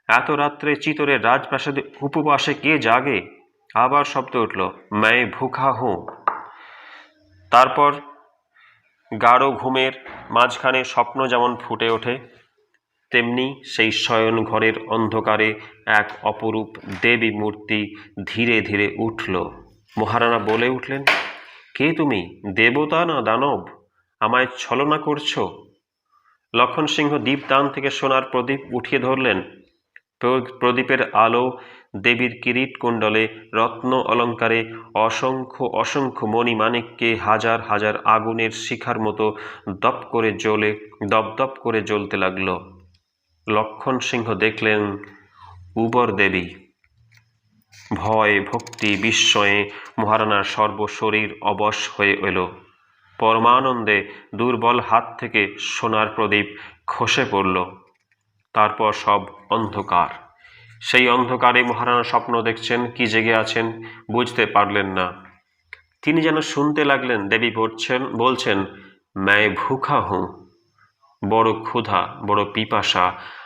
এত রাত্রে চিতরের রাজপ্রাসাদে উপবাসে কে জাগে? আবার শব্দ উঠল, मैं ভুখা হুঁ। তারপর গাঢ় ঘুমের মাঝখানে স্বপ্ন যেমন ফুটে ওঠে, তেমনি সেই শয়ন ঘরের অন্ধকারে এক অপরূপ দেবী মূর্তি ধীরে ধীরে উঠল। মহারানা বলে উঠলেন, কে তুমি, দেবতা না দানব? আমায় ছলনা করছো? লক্ষণ সিংহ দীপদান থেকে সোনার প্রদীপ উঠিয়ে ধরলেন। প্রদীপের আলো, দেবীর কিরীট কুণ্ডলে, রত্ন অলঙ্কারে অসংখ্য অসংখ্য মণিমাণিক্যে হাজার হাজার আগুনের শিখার মতো দপদপ করে জ্বলতে লাগল। লক্ষণ সিংহ দেখলেন উবর দেবী। ভয়, ভক্তি, বিস্ময়ে মহারানার সর্বশরীর অবশ হয়ে এল। পরমানন্দে দুর্বল হাত থেকে সোনার প্রদীপ খসে পড়ল। তারপর সব অন্ধকার। সেই অন্ধকারে মহারানা স্বপ্ন দেখছেন কি জেগে আছেন বুঝতে পারলেন না। তিনি যেন শুনতে লাগলেন দেবী বলছেন, मैं भूखा हूँ, বড় ক্ষুধা, বড় পিপাসা,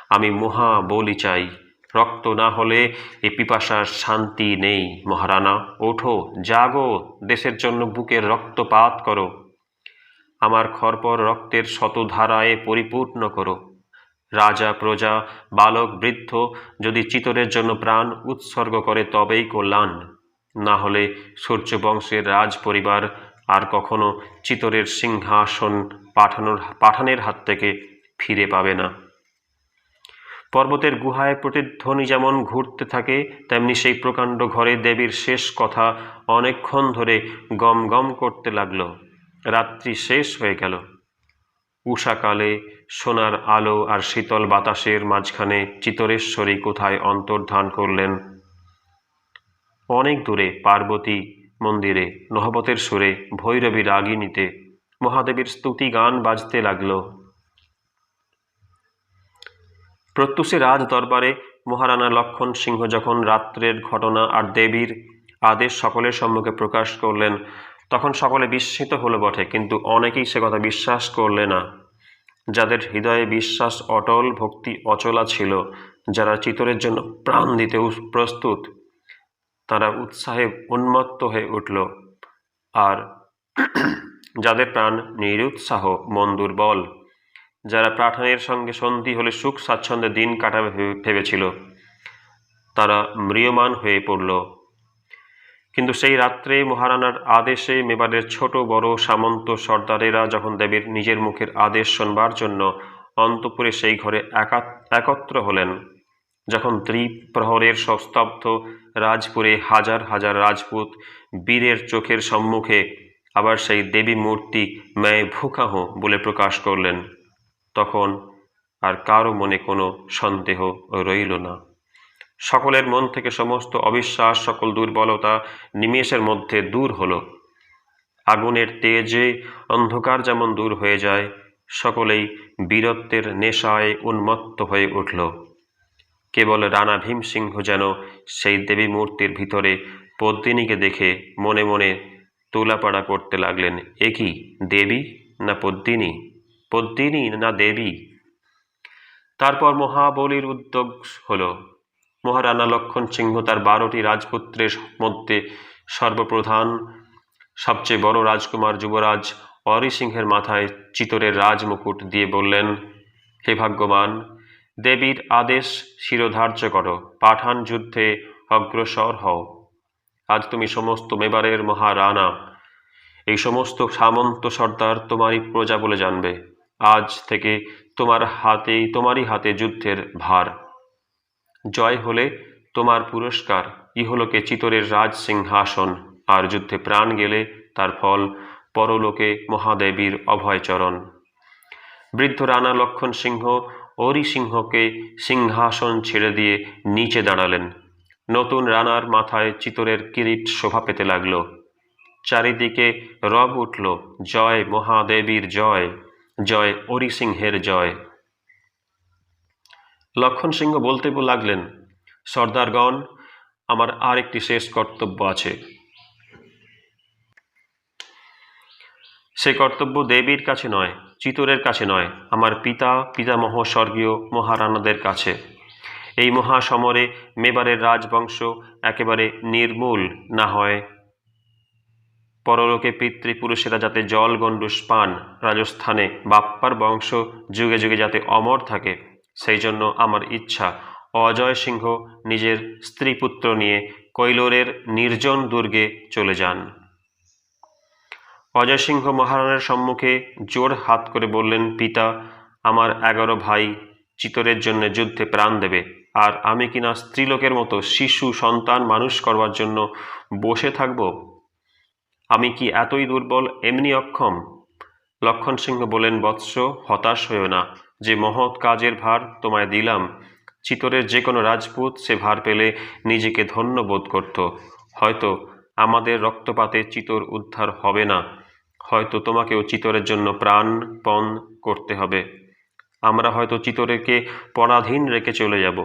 আমি মহা বলি চাই। রক্ত না হলে এ পিপাসার শান্তি নেই। মহারানা ওঠো, জাগো, দেশের জন্য বুকের রক্তপাত করো, আমার খরপর রক্তের শতধারায় পরিপূর্ণ করো। রাজা, প্রজা, বালক, বৃদ্ধ যদি চিতরের জন্য প্রাণ উৎসর্গ করে তবেই কল্যাণ, না হলে সূর্যবংশের রাজ পরিবার আর কখনো চিতরের সিংহাসন পাঠানের হাত থেকে ফিরে পাবে না। পর্বতের গুহায় প্রতিধ্বনি যেমন ঘুরতে থাকে, তেমনি সেই প্রকাণ্ড ঘরে দেবীর শেষ কথা অনেকক্ষণ ধরে গম গম করতে লাগলো। রাত্রি শেষ হয়ে গেল। উষাকালে সোনার আলো আর শীতল বাতাসের মাঝখানে চিতরেশ্বরী কোথায় অন্তর্ধান করলেন। অনেক দূরে পার্বতী মন্দিরে নহবতের সুরে ভৈরবী রাগিণীতে মহাদেবীর স্তুতি গান বাজতে লাগল। প্রত্যুষে রাজ দরবারে মহারানা লক্ষণ সিংহ যখন রাত্রের ঘটনা আর দেবীর আদেশ সকলের সম্মুখে প্রকাশ করলেন, তখন সকলে বিস্মিত হলো বটে, কিন্তু অনেকেই সে কথা বিশ্বাস করলে না। যাদের হৃদয়ে বিশ্বাস অটল, ভক্তি অচলা ছিল, যারা চিতরের জন্য প্রাণ দিতে প্রস্তুত, তারা উৎসাহে উন্মত্ত হয়ে উঠল। আর যাদের প্রাণ নিরুৎসাহ, মন দুর্বল, যারা প্রার্থনের সঙ্গে সন্ধি হলে সুখ স্বাচ্ছন্দ্যে দিন কাটাবে ভেবেছিল, তারা ম্রিয়মাণ হয়ে পড়ল। কিন্তু সেই রাত্রে মহারানার আদেশে মেবারের ছোট বড় সামন্ত সর্দারেরা যখন দেবীর নিজের মুখের আদেশ শোনবার জন্য অন্তঃপুরে সেই ঘরে একত্র হলেন, যখন দ্বিপ্রহরের স্তব্ধ রাজপুরে হাজার হাজার রাজপুত বীরের চোখের সম্মুখে আবার সেই দেবী মূর্তি मैं भूखा हूँ বলে প্রকাশ করলেন, তখন আর কারো মনে কোনো সন্দেহ রইল না। সকলের মন থেকে সমস্ত অবিশ্বাস, সকল দুর্বলতা নিমেষের মধ্যে দূর হলো। আগুনের তেজে অন্ধকার যেমন দূর হয়ে যায়, সকলেই বীরত্বের নেশায় উন্মত্ত হয়ে উঠল। কেবল রানা ভীমসিংহ যেন সেই দেবী মূর্তির ভিতরে পদ্মিনীকে দেখে মনে মনে তোলাপাড়া করতে লাগলেন, এ কি দেবী না পদ্মিনী, পদ্মিনী না দেবী। তারপর মহাবলীর উদ্যোগ হলো। মহারানা লক্ষণ সিংহ তার 12টি রাজপুত্রের মধ্যে সর্বপ্রধান সবচেয়ে বড় রাজকুমার যুবরাজ অরি সিংহের মাথায় চিতরের রাজমুকুট দিয়ে বললেন, হে ভাগ্যবান, দেবীর আদেশ শিরোধার্য করো, পাঠান যুদ্ধে অগ্রসর হও। আজ তুমি সমস্ত মেবারের মহারানা, এই সমস্ত সামন্ত সর্দার তোমারই প্রজা বলে জানবে। আজ থেকে তোমারই হাতে যুদ্ধের ভার। জয় হলে তোমার পুরস্কার ইহলোকে চিতরের রাজ সিংহাসন, আর যুদ্ধে প্রাণ গেলে তার ফল পরলোকে মহাদেবীর অভয়চরণ। বৃদ্ধ রানা লক্ষণ সিংহ অরি সিংহকে সিংহাসন ছেড়ে দিয়ে নিচে দাঁড়ালেন। নতুন রানার মাথায় চিতরের কিরিট শোভা পেতে লাগল। চারিদিকে রব উঠল, জয় মহাদেবীর জয়, জয় অরি সিংহের জয়। লক্ষণ সিংহ বলতে লাগলেন, সর্দারগণ, আমার আর একটি শেষ কর্তব্য আছে। সে কর্তব্য দেবীর কাছে নয়, চিতরের কাছে নয়, আমার পিতামহ স্বর্গীয় মহারানাদের কাছে। এই মহাসমরে মেবারের রাজবংশ একেবারে নির্মূল না হয়, পরলোকে পিতৃপুরুষেরা যাতে জল গণ্ডূষ পান, রাজস্থানে বাপ্পার বংশ যুগে যুগে যাতে অমর থাকে, সেই জন্য আমার ইচ্ছা অজয় সিংহ নিজের স্ত্রী পুত্র নিয়ে কৈলোরের নির্জন দুর্গে চলে যান। অজয় সিংহ মহারানার সম্মুখে জোর হাত করে বললেন, পিতা, আমার 11 ভাই চিতরের জন্য যুদ্ধে প্রাণ দেবে, আর আমি কিনা স্ত্রীলোকের মতো শিশু সন্তান মানুষ করবার জন্য বসে থাকব? আমি কি এতই দুর্বল, এমনি অক্ষম? লক্ষণ সিংহ বললেন, বৎস, হতাশ হইও না। যে মহৎ কাজের ভার তোমায় দিলাম, চিতরের যে কোনো রাজপুত সে ভার পেলে নিজেকে ধন্য বোধ করত। হয়তো আমাদের রক্তপাতে চিতর উদ্ধার হবে না, হয়তো তোমাকেও চিতরের জন্য প্রাণপণ করতে হবে। আমরা হয়তো চিতরেকে পরাধীন রেখে চলে যাব,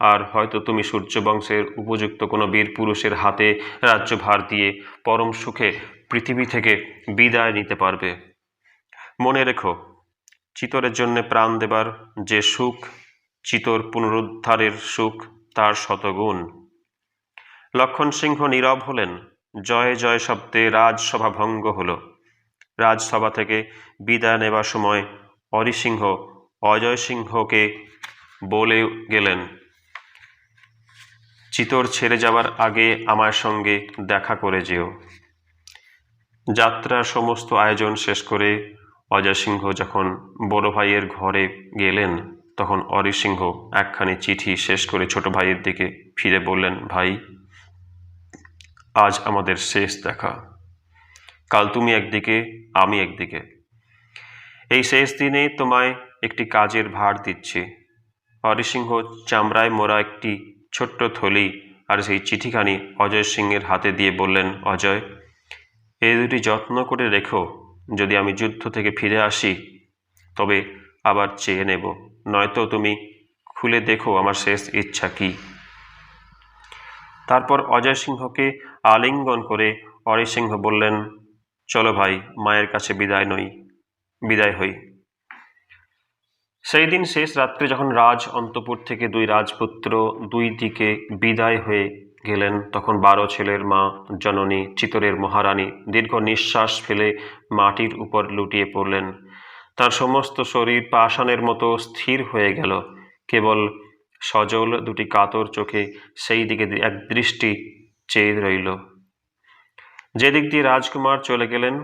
আর হয়তো তুমি সূর্যবংশের উপযুক্ত কোনো বীর পুরুষের হাতে রাজ্যভার দিয়ে পরম সুখে পৃথিবী থেকে বিদায় নিতে পারবে। মনে রেখো, চিতরের জন্য প্রাণ দেবার যে সুখ, চিতর পুনরুদ্ধারের সুখ তার শতগুণ। লক্ষণ সিংহ নীরব হলেন। জয় জয় শব্দে রাজসভা ভঙ্গ হল। রাজসভা থেকে বিদায় নেবার সময় অরিসিংহ অজয় সিংহকে বলে গেলেন, চিতর ছেড়ে যাবার আগে আমার সঙ্গে দেখা করে যেও। যাত্রার সমস্ত আয়োজন শেষ করে অজয় সিংহ যখন বড় ভাইয়ের ঘরে গেলেন, তখন অরিসিংহ একখানি চিঠি শেষ করে ছোট ভাইয়ের দিকে ফিরে বললেন, ভাই, আজ আমাদের শেষ দেখা। কাল তুমি একদিকে, আমি একদিকে। এই শেষ দিনে তোমায় একটি কাজের ভার দিচ্ছি। অরিসিংহ চামড়ায় মোড়া একটি ছোট্ট থলি আর সেই চিঠিখানি অজয় সিংহের হাতে দিয়ে বললেন, অজয়, এই দুটি যত্ন করে রেখো। যদি আমি যুদ্ধ থেকে ফিরে আসি তবে আবার চেয়ে নেব, নয়তো তুমি খুলে দেখো আমার শেষ ইচ্ছা কি। তারপর অজয় সিংহকে আলিঙ্গন করে অরিসিংহ বললেন, চলো ভাই, মায়ের কাছে বিদায় হই। সেই দিন শেষ রাত্রে যখন রাজ অন্তপুর থেকে দুই রাজপুত্র দুই দিকে বিদায় হয়ে গেলেন, তখন 12 ছেলের মা জননী চিতরের মহারানী দীর্ঘ নিঃশ্বাস ফেলে মাটির উপর লুটিয়ে পড়লেন। তার সমস্ত শরীর পাষাণের মতো স্থির হয়ে গেল। কেবল সজল দুটি কাতর চোখে সেই দিকে একদৃষ্টি চেয়ে রইল। যেদিক দিয়ে রাজকুমার চলে গেলেন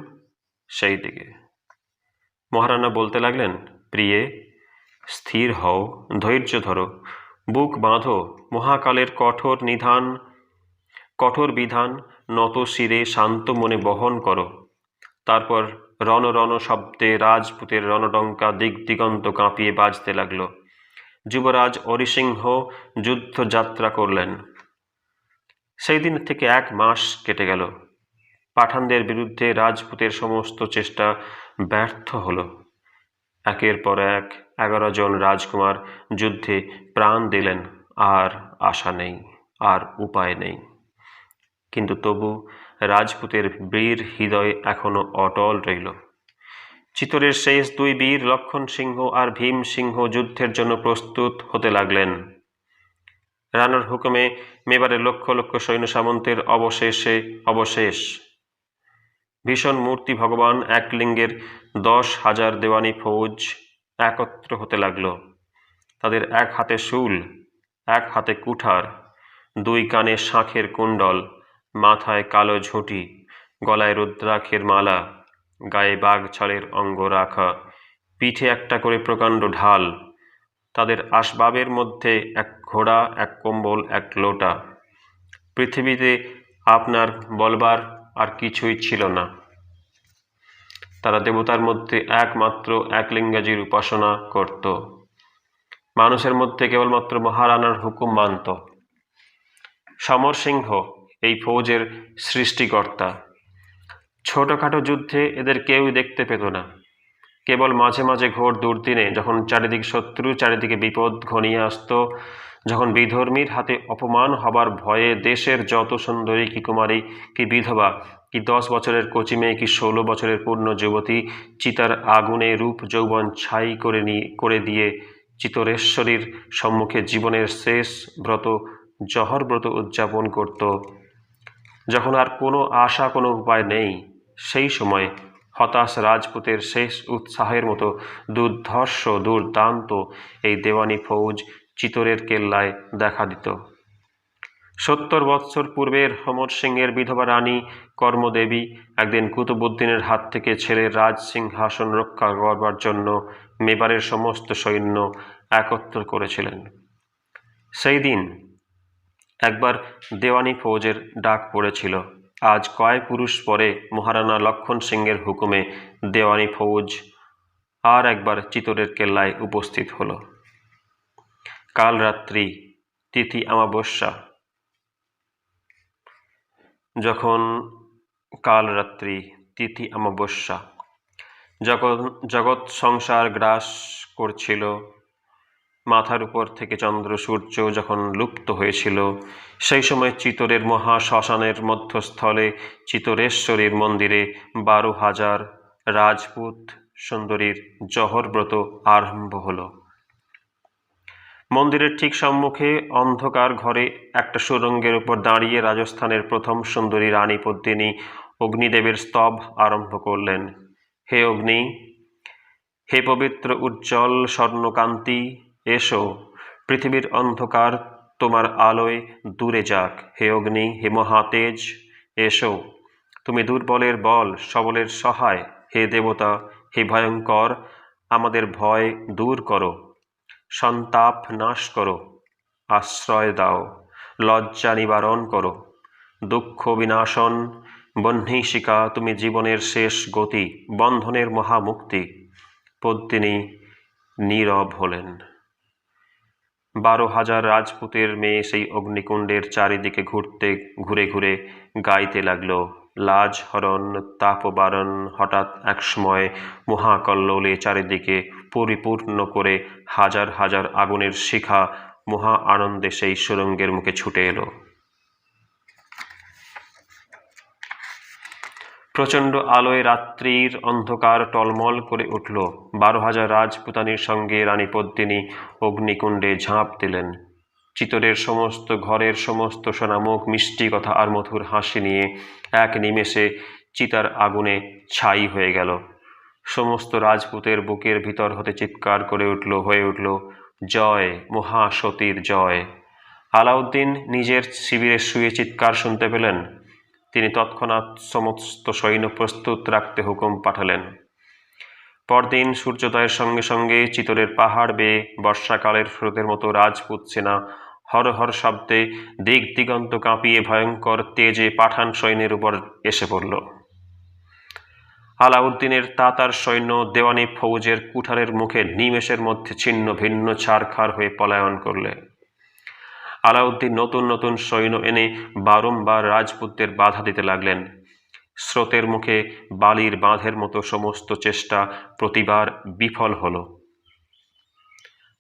সেই দিকে। মহারানা বলতে লাগলেন, প্রিয়ে, স্থির হও, ধৈর্য ধরো, বুক বাঁধো, মহাকালের কঠোর বিধান নত শিরে শান্ত মনে বহন করো। তারপর রণ রণ শব্দে রাজপুতের রণডঙ্কা দিক দিগন্ত কাঁপিয়ে বাজতে লাগল। যুবরাজ অরিসিংহ যুদ্ধযাত্রা করলেন। সেই দিন থেকে 1 মাস কেটে গেল। পাঠানদের বিরুদ্ধে রাজপুতের সমস্ত চেষ্টা ব্যর্থ হল। একের পর এক 11 জন রাজকুমার যুদ্ধে প্রাণ দিলেন। আর আশা নেই, আর উপায় নেই। কিন্তু তবু রাজপুতের বীর হৃদয় এখনো অটল রইল। চিতরের শেষ 2 বীর লক্ষণ সিংহ আর ভীম সিংহ যুদ্ধের জন্য প্রস্তুত হতে লাগলেন। রানার হুকুমে মেবারের লক্ষ লক্ষ সৈন্য সামন্তের অবশেষ ভীষণ মূর্তি ভগবান একলিঙ্গের 10,000 দেওয়ানি ফৌজ একত্র হতে লাগলো। তাদের এক হাতে শূল, এক হাতে কুঠার, 2 কানে শাঁখের কুণ্ডল, মাথায় কালো ঝুঁটি, গলায় রুদ্রাক্ষের মালা, গায়ে বাঘছালের অঙ্গ রাখা, পিঠে একটা করে প্রকাণ্ড ঢাল। তাদের আসবাবের মধ্যে 1 ঘোড়া, 1 কম্বল, 1 লোটা। পৃথিবীতে আপনার বলবার আর কিছুই ছিল না। তারা দেবতার মধ্যে একমাত্র একলিঙ্গজির উপাসনা করত, মানুষের মধ্যে কেবলমাত্র মহারানার হুকুম মানত। সমর সিংহ এই ফৌজের সৃষ্টিকর্তা। ছোটখাটো যুদ্ধে এদের কেউই দেখতে পেত না। কেবল মাঝে মাঝে ঘোর দুর্দিনে, যখন চারিদিকে শত্রু, চারিদিকে বিপদ ঘনিয়ে আসত, যখন বিধর্মীর হাতে অপমান হবার ভয়ে দেশের যত সুন্দরী কি কুমারী, কি বিধবা, কি 10 বছরের কচি মেয়ে, কি 16 বছরের পূর্ণ যুবতী চিতার আগুনে রূপ যৌবন ছাই করে দিয়ে চিতরেশ্বরীর সম্মুখে জীবনের শেষ ব্রত, জহর ব্রত উদযাপন করত। যখন আর কোনো আশা, কোনো উপায় নেই, সেই সময় হতাশ রাজপুতের শেষ উৎসাহের মতো দুর্দান্ত এই দেওয়ানি ফৌজ চিতরের কেল্লায় দেখা দিত। 70 বৎসর পূর্বের সমর সিংহের বিধবা রানী কর্মদেবী একদিন কুতুবউদ্দিনের হাত থেকে ছেলের রাজ সিংহাসন রক্ষা করবার জন্য মেবারের সমস্ত সৈন্য একত্র করেছিলেন। সেই দিন একবার দেওয়ানি ফৌজের ডাক পড়েছিল। আজ কয় পুরুষ পরে মহারানা লক্ষণ সিংয়ের হুকুমে দেওয়ানি ফৌজ আর একবার চিতোরের কেল্লায় উপস্থিত হলো। কাল রাত্রি, তিথি অমাবস্যা। যখন জগৎ সংসার গ্রাস করছিল, মাথার উপর থেকে চন্দ্র সূর্য যখন লুপ্ত হয়েছিল, সেই সময় চিতোরের মহাশ্মশানের মধ্যস্থলে চিতোরেশ্বরীর মন্দিরে 12,000 রাজপুত সুন্দরীর জহরব্রত আরম্ভ হল। মন্দিরের ঠিক সম্মুখে অন্ধকার ঘরে একটা সুরঙ্গের উপর দাঁড়িয়ে রাজস্থানের প্রথম সুন্দরী রানী পদ্মিনী অগ্নিদেবের স্তব আরম্ভ করলেন। হে অগ্নি, হে পবিত্র উজ্জ্বল স্বর্ণকান্তি, এসো, পৃথিবীর অন্ধকার তোমার আলোয় দূরে যাক। হে অগ্নি, হে মহাতেজ, এসো, তুমি দুর্বলের বল, সবলের সহায়। হে দেবতা, হে ভয়ঙ্কর, আমাদের ভয় দূর করো, সন্তাপ নাশ করো, আশ্রয় দাও, লজ্জা নিবারণ করো, দুঃখ বিনাশন, বহ্নিশিকা, তুমি জীবনের শেষ গতি, বন্ধনের মহামুক্তি। পদ্মিনী নীরব হলেন। 12,000 রাজপুতের মেয়ে সেই অগ্নিকুণ্ডের চারিদিকে ঘুরে ঘুরে গাইতে লাগল লাজ হরণ, তাপবারণ। হঠাৎ একসময় মহাকল্লোলে চারিদিকে পরিপূর্ণ করে হাজার হাজার আগুনের শিখা মহা আনন্দে সেই সুরঙ্গের মুখে ছুটে এলো। প্রচণ্ড আলোয় রাত্রির অন্ধকার টলমল করে উঠল। 12,000 রাজপুতানির সঙ্গে রানী পদ্মিনী অগ্নিকুণ্ডে ঝাঁপ দিলেন। চিতোরের সমস্ত ঘরের সমস্ত সোনামুখ মিষ্টি কথা আর মধুর হাসি নিয়ে এক নিমেষে চিতার আগুনে ছাই হয়ে গেল। সমস্ত রাজপুতের বুকের ভিতর হতে চিৎকার হয়ে উঠল, জয়, মহাসতীর জয়। আলাউদ্দিন নিজের শিবিরে শুয়ে চিৎকার শুনতে পেলেন। তিনি তৎক্ষণাৎ সমস্ত সৈন্য প্রস্তুত রাখতে হুকুম পাঠালেন। পরদিন সূর্যোদয়ের সঙ্গে সঙ্গে চিতোরের পাহাড় বেয়ে বর্ষাকালের স্রোতের মতো রাজপুত সেনা হর হর শব্দে দিক দিগন্ত কাঁপিয়ে ভয়ঙ্কর তেজে পাঠান সৈন্যের উপর এসে পড়ল। আলাউদ্দিনের তাতার সৈন্য দেওয়ানি ফৌজের কুঠারের মুখে নিমেষের মধ্যে ছিন্ন ভিন্ন ছারখার হয়ে পলায়ন করলে। আলাউদ্দিন নতুন নতুন সৈন্য এনে বারংবার রাজপুতদের বাধা দিতে লাগলেন। স্রোতের মুখে বালির বাঁধের মতো সমস্ত চেষ্টা প্রতিবার বিফল হল।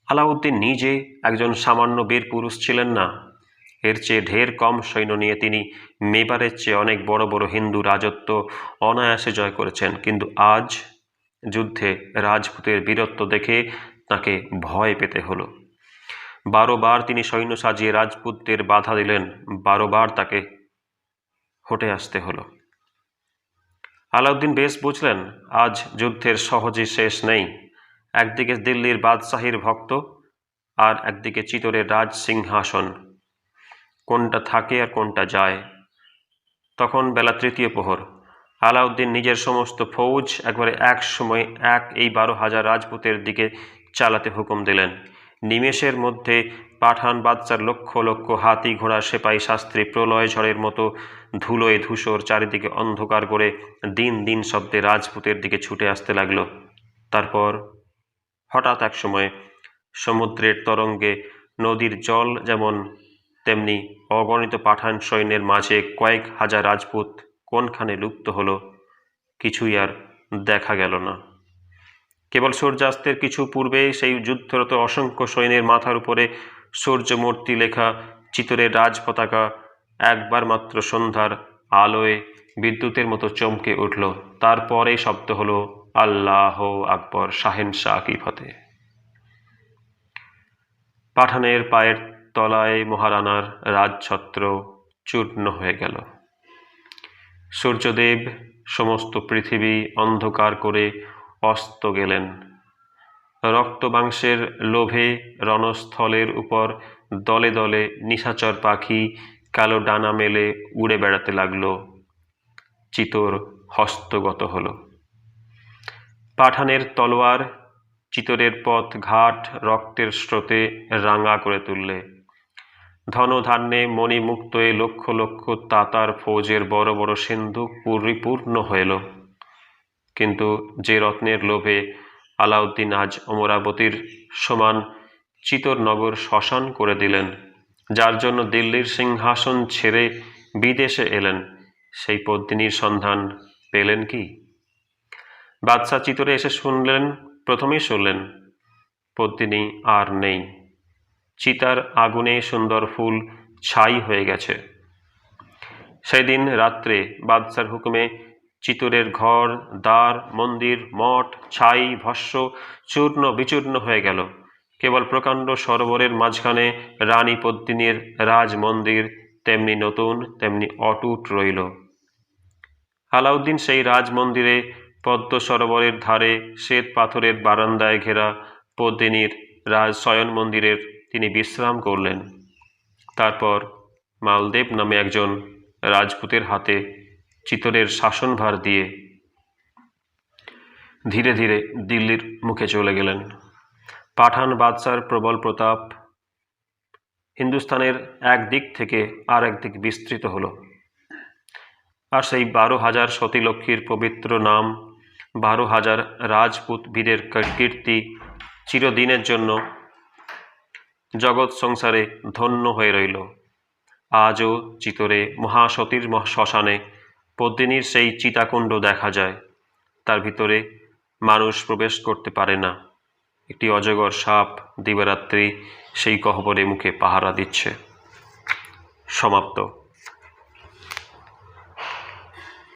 আলাউদ্দিন নিজে একজন সামান্য বীর পুরুষ ছিলেন না। এর চেয়ে ঢের কম সৈন্য নিয়ে তিনি মেবারের চেয়ে অনেক বড় বড় হিন্দু রাজত্ব অনায়াসে জয় করেছেন। কিন্তু আজ যুদ্ধে রাজপুতের বীরত্ব দেখে তাকে ভয় পেতে হলো। 12 বার তিনি সৈন্য সাজিয়ে রাজপুতদের বাধা দিলেন। 12 বার তাকে হটে আসতে হলো। আলাউদ্দিন বেশ বুঝলেন, আজ যুদ্ধের সহজে শেষ নেই। একদিকে দিল্লির বাদশাহীর ভক্ত, আর একদিকে চিতোরের রাজ সিংহাসন। কোনটা থাকে আর কোনটা যায়। তখন বেলা 3য় প্রহর। আলাউদ্দিন নিজের সমস্ত ফৌজ একবারে এক সময় এই 12,000 রাজপুতের দিকে চালাতে হুকুম দিলেন। নিমেষের মধ্যে পাঠান বাদশার লক্ষ লক্ষ হাতি ঘোড়া সেপাই শাস্ত্রী প্রলয় ঝড়ের মতো ধুলোয় ধূসর চারিদিকে অন্ধকার করে দিন দিন শব্দে রাজপুতের দিকে ছুটে আসতে লাগলো। তারপর হঠাৎ এক সময় সমুদ্রের তরঙ্গে নদীর জল যেমন, তেমনি অগণিত পাঠান সৈন্যের মাঝে কয়েক হাজার রাজপুত কোনখানে লুপ্ত হলো, কিছুই আর দেখা গেল না। কেবল সূর্যাস্তের কিছু পূর্বে সেই যুদ্ধরত অসংখ্য সৈন্যের মাথার উপরে সূর্যমূর্তি লেখা চিতোরের রাজ পতাকা একবার মাত্র সন্ধ্যার আলোয় বিদ্যুতের মতো চমকে উঠল। তারপরে শব্দ হলো, আল্লাহ আকবর, শাহেনশাহ কি ফতে। পাঠানের পায়ের তলায় মহারানার রাজছত্র চূর্ণ হয়ে গেল। সূর্যদেব সমস্ত পৃথিবী অন্ধকার করে অস্ত গেলেন। রক্তমাংসের লোভে রণস্থলের উপর দলে দলে নিশাচর পাখি কালো ডানা মেলে উড়ে বেড়াতে লাগলো। চিতোর হস্তগত হল। পাঠানের তলোয়ার চিতোরের পথ ঘাট রক্তের স্রোতে রাঙা করে তুললে। ধনধান্যে মণিমুক্তয়ে লক্ষ লক্ষ তাতার ফৌজের বড় বড় সিন্ধুক পরিপূর্ণ হইল। কিন্তু যে রত্নের লোভে আলাউদ্দিন আজ অমরাবতীর সমান চিতরনগর শ্মশান করে দিলেন, যার জন্য দিল্লির সিংহাসন ছেড়ে বিদেশে এলেন, সেই পদ্মিনীর সন্ধান পেলেন কি? বাদশা চিতরে এসে প্রথমেই শুনলেন পদ্মিনী আর নেই। চিতার আগুনে সুন্দর ফুল ছাই হয়ে গেছে। সেই দিন রাত্রে বাদশার হুকুমে চিতরের ঘর, দ্বার, মন্দির, মঠ ছাই ভস্য চূর্ণ বিচূর্ণ হয়ে গেল। কেবল প্রকাণ্ড সরোবরের মাঝখানে রানী পদ্মিনীর রাজ মন্দির তেমনি নতুন তেমনি অটুট রইল। আলাউদ্দিন সেই রাজ মন্দিরে পদ্ম সরোবরের ধারে শ্বেত পাথরের বারান্দায় ঘেরা পদ্মিনীর রাজ শয়ন মন্দিরের তিনি বিশ্রাম করলেন। তারপর মালদেব নামে একজন রাজপুতের হাতে চিতরের শাসনভার দিয়ে ধীরে ধীরে দিল্লির মুখে চলে গেলেন। পাঠান বাদশার প্রবল প্রতাপ হিন্দুস্তানের এক দিক থেকে আর এক দিক বিস্তৃত হলো। আর সেই 12,000 সতীলক্ষ্মীর পবিত্র নাম, 12,000 রাজপুত বীরের কীর্তি চিরদিনের জন্য জগৎ সংসারে ধন্য হয়ে রইল। আজও চিতরে মহাসতীর শ্মশানে পদ্মিনীর সেই চিতাকুণ্ড দেখা যায়। তার ভিতরে মানুষ প্রবেশ করতে পারে না। একটি অজগর সাপ দিবারাত্রি সেই গহ্বরে মুখে পাহারা দিচ্ছে। সমাপ্ত।